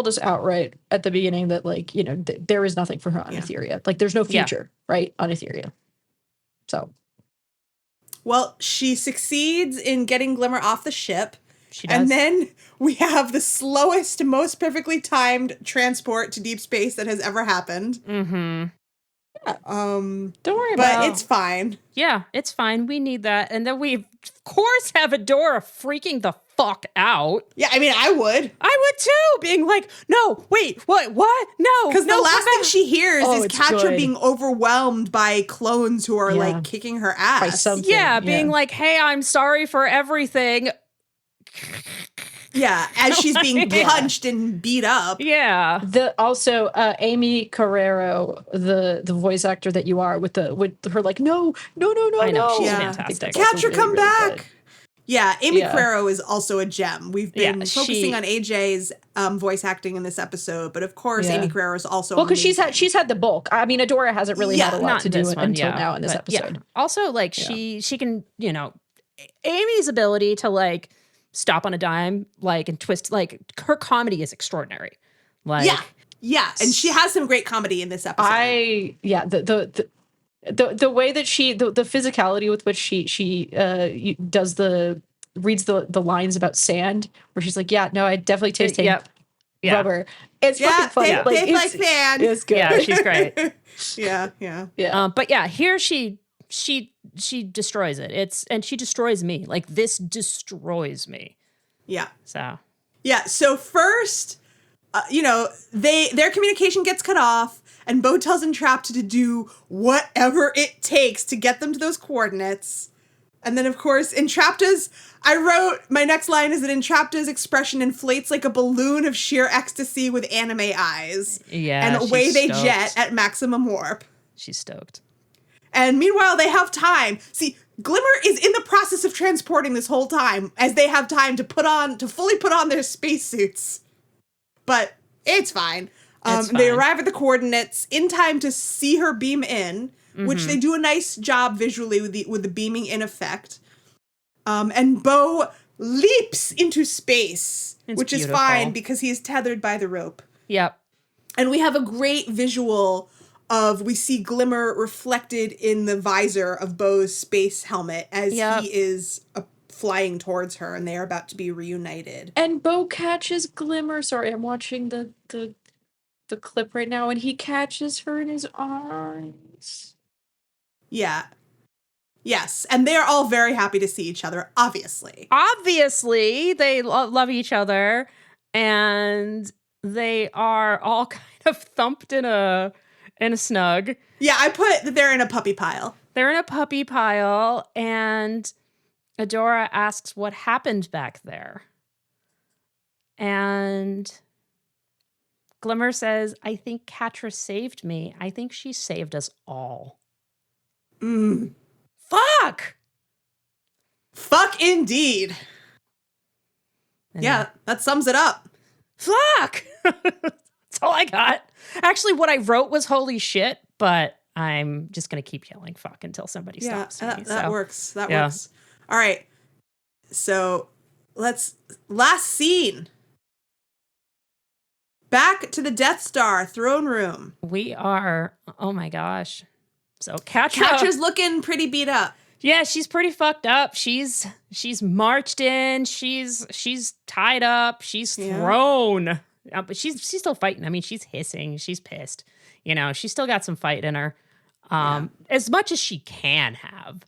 us outright at the beginning that, like, you know, there is nothing for her on Etheria. Like, there's no future, right, on Etheria. So, well, she succeeds in getting Glimmer off the ship. She does. And then we have the slowest, most perfectly timed transport to deep space that has ever happened. Mm-hmm. Don't worry about it. But it's fine. Yeah, it's fine. We need that. And then we, of course, have Adora freaking the fuck out. Yeah, I mean, I would too, being like, no, wait, what, no. Because the last thing she hears is Catra being overwhelmed by clones who are, like, kicking her ass. By something. Yeah, being like, hey, I'm sorry for everything. Yeah, as she's being punched and beat up. Yeah. Also, Amy Carrero, the voice actor that you are, with her like, no. I know, she's fantastic. Catra, come back. Yeah, Amy Carrero is also a gem. We've been focusing on AJ's voice acting in this episode, but of course, Amy Carrero is also because she's had the bulk. I mean, Adora hasn't really had a lot to do until now in this episode. Yeah. Also, like she can, you know, Amy's ability to like stop on a dime, like and twist, like her comedy is extraordinary. Like and she has some great comedy in this episode. The way that the physicality with which she reads the lines about sand, where she's like, no, I definitely taste rubber. It's fucking funny. Yeah, like sand. It's good. Yeah, she's great. yeah. But yeah, here she destroys it. And she destroys me. Like this destroys me. Yeah. So first, their communication gets cut off. And Bo tells Entrapta to do whatever it takes to get them to those coordinates. And then, of course, my next line is that Entrapta's expression inflates like a balloon of sheer ecstasy with anime eyes. Yeah, and away they jet at maximum warp. She's stoked. And meanwhile, they have time. See, Glimmer is in the process of transporting this whole time as they have time to fully put on their spacesuits. But it's fine. They arrive at the coordinates in time to see her beam in, which they do a nice job visually with the beaming in effect. And Bo leaps into space, which is fine because he is tethered by the rope. Yep. And we have a great visual we see Glimmer reflected in the visor of Bo's space helmet as he is flying towards her, and they are about to be reunited. And Bo catches Glimmer. Sorry, I'm watching the clip right now, and he catches her in his arms. Yeah. Yes, and they're all very happy to see each other, obviously. Obviously, they love each other, and they are all kind of thumped in a snug. Yeah, I put that they're in a puppy pile. They're in a puppy pile, and Adora asks what happened back there. And Glimmer says, I think Catra saved me. I think she saved us all. Fuck! Fuck indeed. And yeah, that sums it up. Fuck! That's all I got. Actually, what I wrote was holy shit, but I'm just going to keep yelling fuck until somebody stops me. That works. That works. All right. So last scene. Back to the Death Star throne room. We are, oh my gosh. So Catra's looking pretty beat up. Yeah, she's pretty fucked up. She's marched in. She's tied up. She's thrown. But she's still fighting. I mean, she's hissing. She's pissed. You know, she's still got some fight in her. As much as she can have.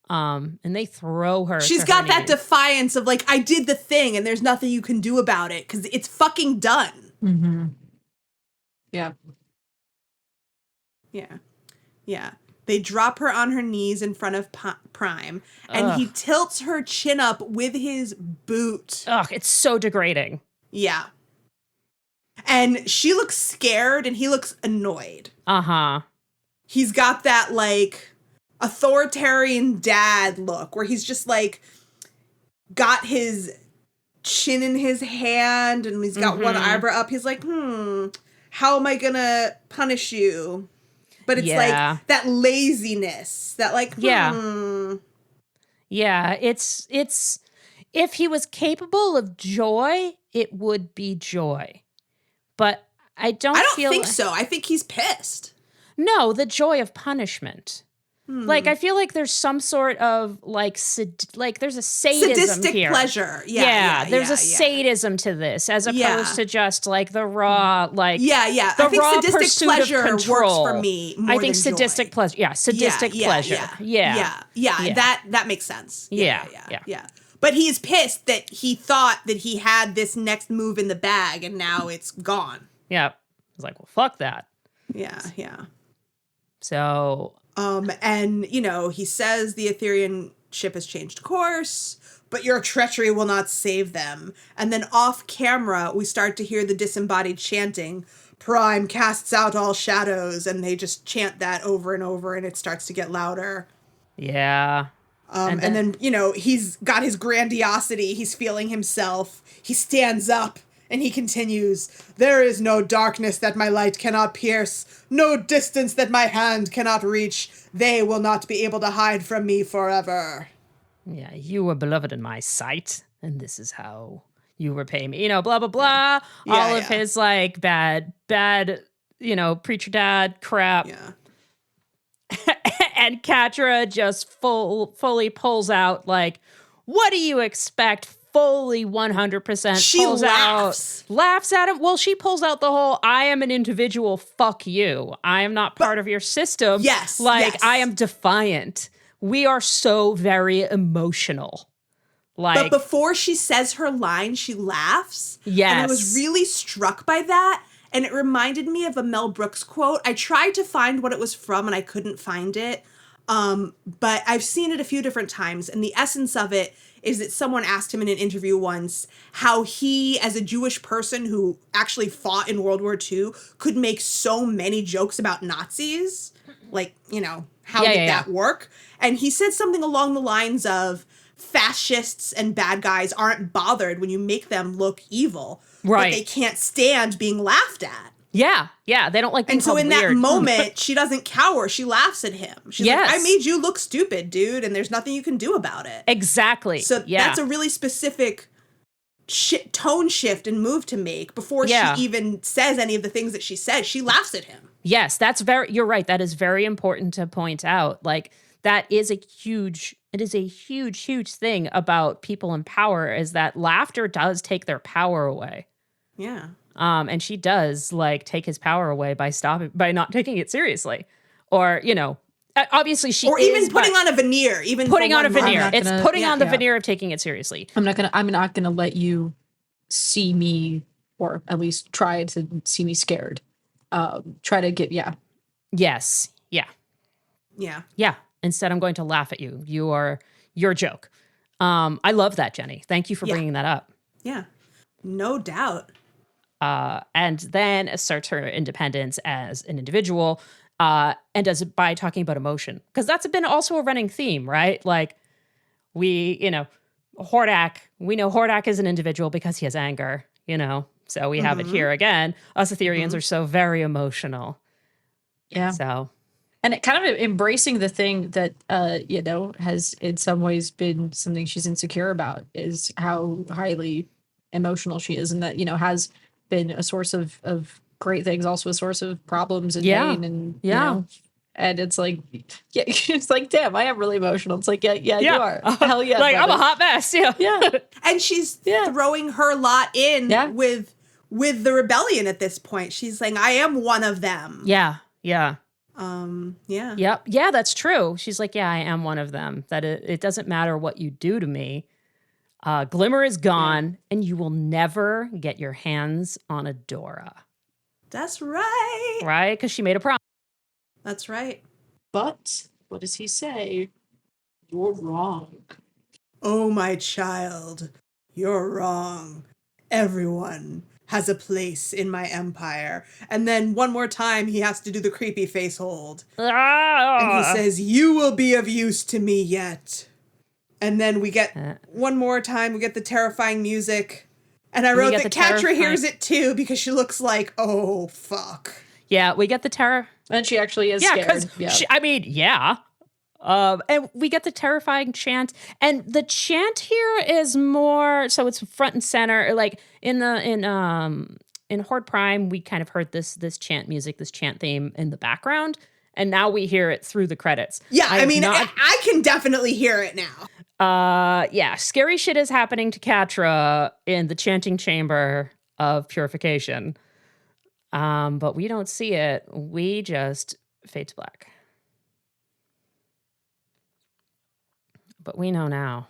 And they throw her. She's got that defiance of like, I did the thing and there's nothing you can do about it because it's fucking done. Mm-hmm. Yeah. They drop her on her knees in front of Prime, and he tilts her chin up with his boot. Ugh, it's so degrading. Yeah. And she looks scared, and he looks annoyed. Uh-huh. He's got that, like, authoritarian dad look, where he's just, like, got his chin in his hand, and he's got one eyebrow up. He's like, how am I gonna punish you? But it's like that laziness, that like, Yeah, it's if he was capable of joy, it would be joy. But I don't think so. I think he's pissed. No, the joy of punishment. Like, I feel like there's some sort of, like there's a sadism sadistic here. Pleasure. There's a sadism to this, as opposed to just, like, the raw, like... The I think raw sadistic pleasure works for me more I think than sadistic joy. Pleasure. Yeah, sadistic pleasure. Yeah. That makes sense. Yeah. But he's pissed that he thought that he had this next move in the bag, and now it's gone. Yeah. I was like, well, fuck that. Yeah. So... and, you know, he says the Etherian ship has changed course, but your treachery will not save them. And then off camera, we start to hear the disembodied chanting, Prime casts out all shadows, and they just chant that over and over, and it starts to get louder. Yeah. And then, he's got his grandiosity. He's feeling himself. He stands up and he continues, "There is no darkness that my light cannot pierce, no distance that my hand cannot reach. They will not be able to hide from me forever." Yeah, you were beloved in my sight, and this is how you repay me. Blah, blah, blah. Yeah. All of his, bad, preacher dad crap. Yeah. And Catra just fully pulls out, what do you expect? Fully 100% she pulls laughs at him. Well, she pulls out the whole, I am an individual, fuck you. I am not part of your system. Yes. I am defiant. We are so very emotional. But before she says her line, she laughs. Yes. And I was really struck by that. And it reminded me of a Mel Brooks quote. I tried to find what it was from and I couldn't find it. But I've seen it a few different times. And the essence of it is that someone asked him in an interview once how he, as a Jewish person who actually fought in World War II, could make so many jokes about Nazis. How did that work? And he said something along the lines of, fascists and bad guys aren't bothered when you make them look evil. Right. But they can't stand being laughed at. Yeah. They don't like being And so in weird. that moment, she doesn't cower. She laughs at him. She's like, I made you look stupid, dude, and there's nothing you can do about it. Exactly. So that's a really specific tone shift and move to make before she even says any of the things that she says. She laughs at him. Yes, you're right. That is very important to point out. That is a huge thing about people in power, is that laughter does take their power away. Yeah. And she does take his power away by not taking it seriously, or obviously she or even putting on a veneer, putting on a veneer. It's putting on the yeah. veneer of taking it seriously. I'm not gonna let you see me, or at least try to see me scared. Try to get Yes. Yeah. Instead, I'm going to laugh at you. You're a joke. I love that, Jenny. Thank you for bringing that up. Yeah, no doubt. And then asserts her independence as an individual, and does it by talking about emotion. Because that's been also a running theme, right? Hordak, we know Hordak is an individual because he has anger, So we have it here again. Us Ethereans are so very emotional. Yeah. So... And it kind of embracing the thing that, has in some ways been something she's insecure about, is how highly emotional she is. And that, has been a source of great things, also a source of problems and pain. And, and it's it's damn, I am really emotional. It's you are. Hell yeah. I'm a hot mess. Yeah. And she's throwing her lot in with the rebellion at this point. She's saying, I am one of them. Yeah. Yeah, that's true. She's I am one of them. That it doesn't matter what you do to me. Glimmer is gone, and you will never get your hands on Adora. That's right. Right? Because she made a promise. That's right. But what does he say? You're wrong. Oh, my child, you're wrong. Everyone has a place in my empire. And then one more time, he has to do the creepy face hold. And he says, you will be of use to me yet. And then we get, one more time, we get the terrifying music. And I wrote that Catra hears it too, because she looks like, oh, fuck. Yeah, we get the terror. And she actually is scared. And we get the terrifying chant, and the chant here is more so it's front and center. In Horde Prime, we kind of heard this chant music, this chant theme in the background, and now we hear it through the credits. Yeah, I can definitely hear it now. Scary shit is happening to Catra in the chanting chamber of purification. But we don't see it. We just fade to black. But we know now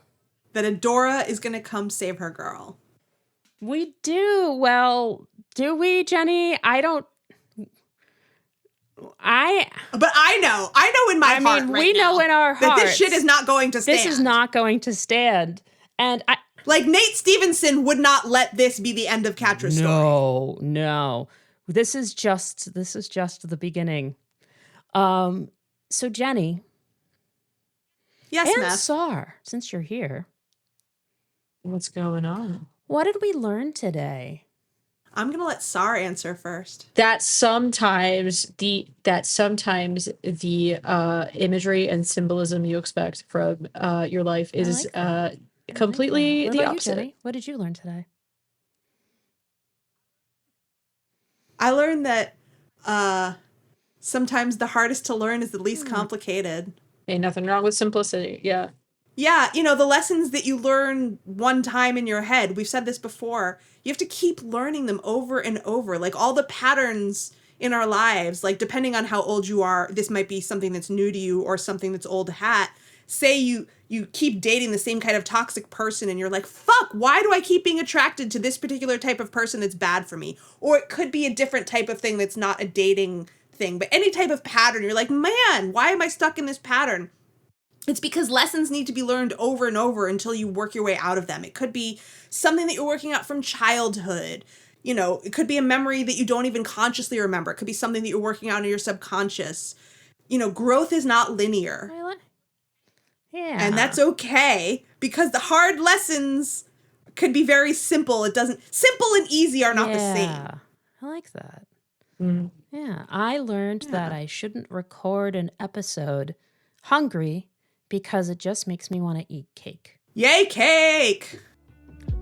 that Adora is going to come save her girl. We do. Well, do we, Jenny? I don't. But I know in my heart. We know in our hearts that this shit is not going to stand. This is not going to stand. And Nate Stevenson would not let this be the end of Catra's story. No. This is just the beginning. So Jenny. Yes, and Meth. Sar, since you're here. What's going on? What did we learn today? I'm going to let Sar answer first. That sometimes the imagery and symbolism you expect from your life is completely the opposite. You, Jenny? What did you learn today? I learned that sometimes the hardest to learn is the least complicated. Ain't nothing wrong with simplicity. Yeah. Yeah, the lessons that you learn one time in your head, we've said this before, you have to keep learning them over and over. Like all the patterns in our lives, like depending on how old you are, this might be something that's new to you or something that's old hat. Say you keep dating the same kind of toxic person and you're like, fuck, why do I keep being attracted to this particular type of person that's bad for me? Or it could be a different type of thing that's not a dating thing, but any type of pattern, you're like, man, why am I stuck in this pattern? It's because lessons need to be learned over and over until you work your way out of them. It could be something that you're working out from childhood. It could be a memory that you don't even consciously remember. It could be something that you're working out in your subconscious. Growth is not linear. Yeah. And that's okay because the hard lessons could be very simple. Simple and easy are not the same. I like that. Mm. Yeah. I learned that I shouldn't record an episode hungry because it just makes me want to eat cake. Yay, cake!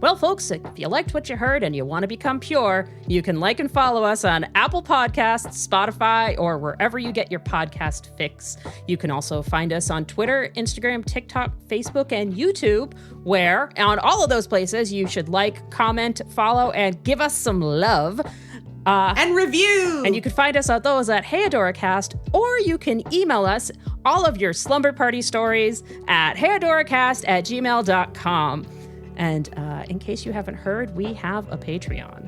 Well, folks, if you liked what you heard and you want to become pure, you can like and follow us on Apple Podcasts, Spotify, or wherever you get your podcast fix. You can also find us on Twitter, Instagram, TikTok, Facebook, and YouTube, where on all of those places you should like, comment, follow, and give us some love. And review! And you can find us at those at HeyAdoraCast, or you can email us all of your slumber party stories at heyadoracast@gmail.com. And in case you haven't heard, we have a Patreon.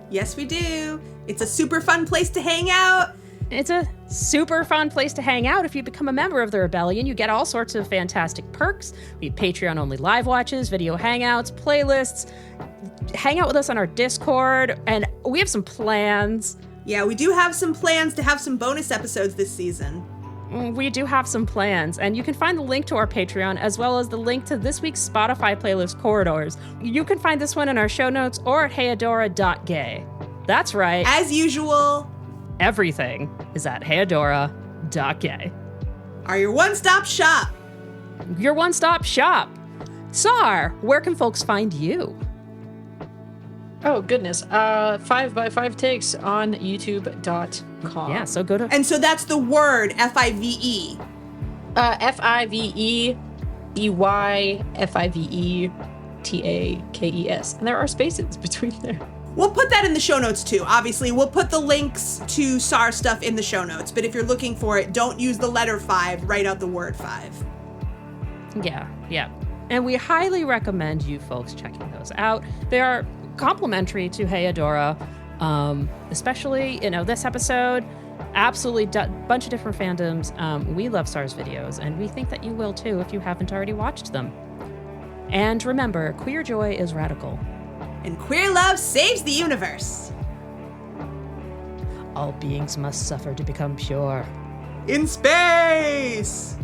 Yes, we do. It's a super fun place to hang out. It's a super fun place to hang out. If you become a member of the Rebellion, you get all sorts of fantastic perks. We have Patreon-only live watches, video hangouts, playlists. Hang out with us on our Discord, and we have some plans. Yeah, we do have some plans to have some bonus episodes this season. We do have some plans, and you can find the link to our Patreon as well as the link to this week's Spotify playlist, Corridors. You can find this one in our show notes or at heyadora.gay. That's right. As usual, everything is at heyadora.gay. Are your one-stop shop. Your one-stop shop. Sar, where can folks find you? Oh, goodness. 5x5 takes on youtube.com. Yeah, so go to... And so that's the word, F-I-V-E. F-I-V-E-Y-F-I-V-E-T-A-K-E-S. And there are spaces between there. We'll put that in the show notes, too. Obviously, we'll put the links to SAR stuff in the show notes. But if you're looking for it, don't use the letter 5. Write out the word 5. Yeah. And we highly recommend you folks checking those out. They are complimentary to Hey Adora, especially this episode. Absolutely bunch of different fandoms. We love SAR's videos, and we think that you will too if you haven't already watched them. And remember, queer joy is radical, and queer love saves the universe. All beings must suffer to become pure. In space.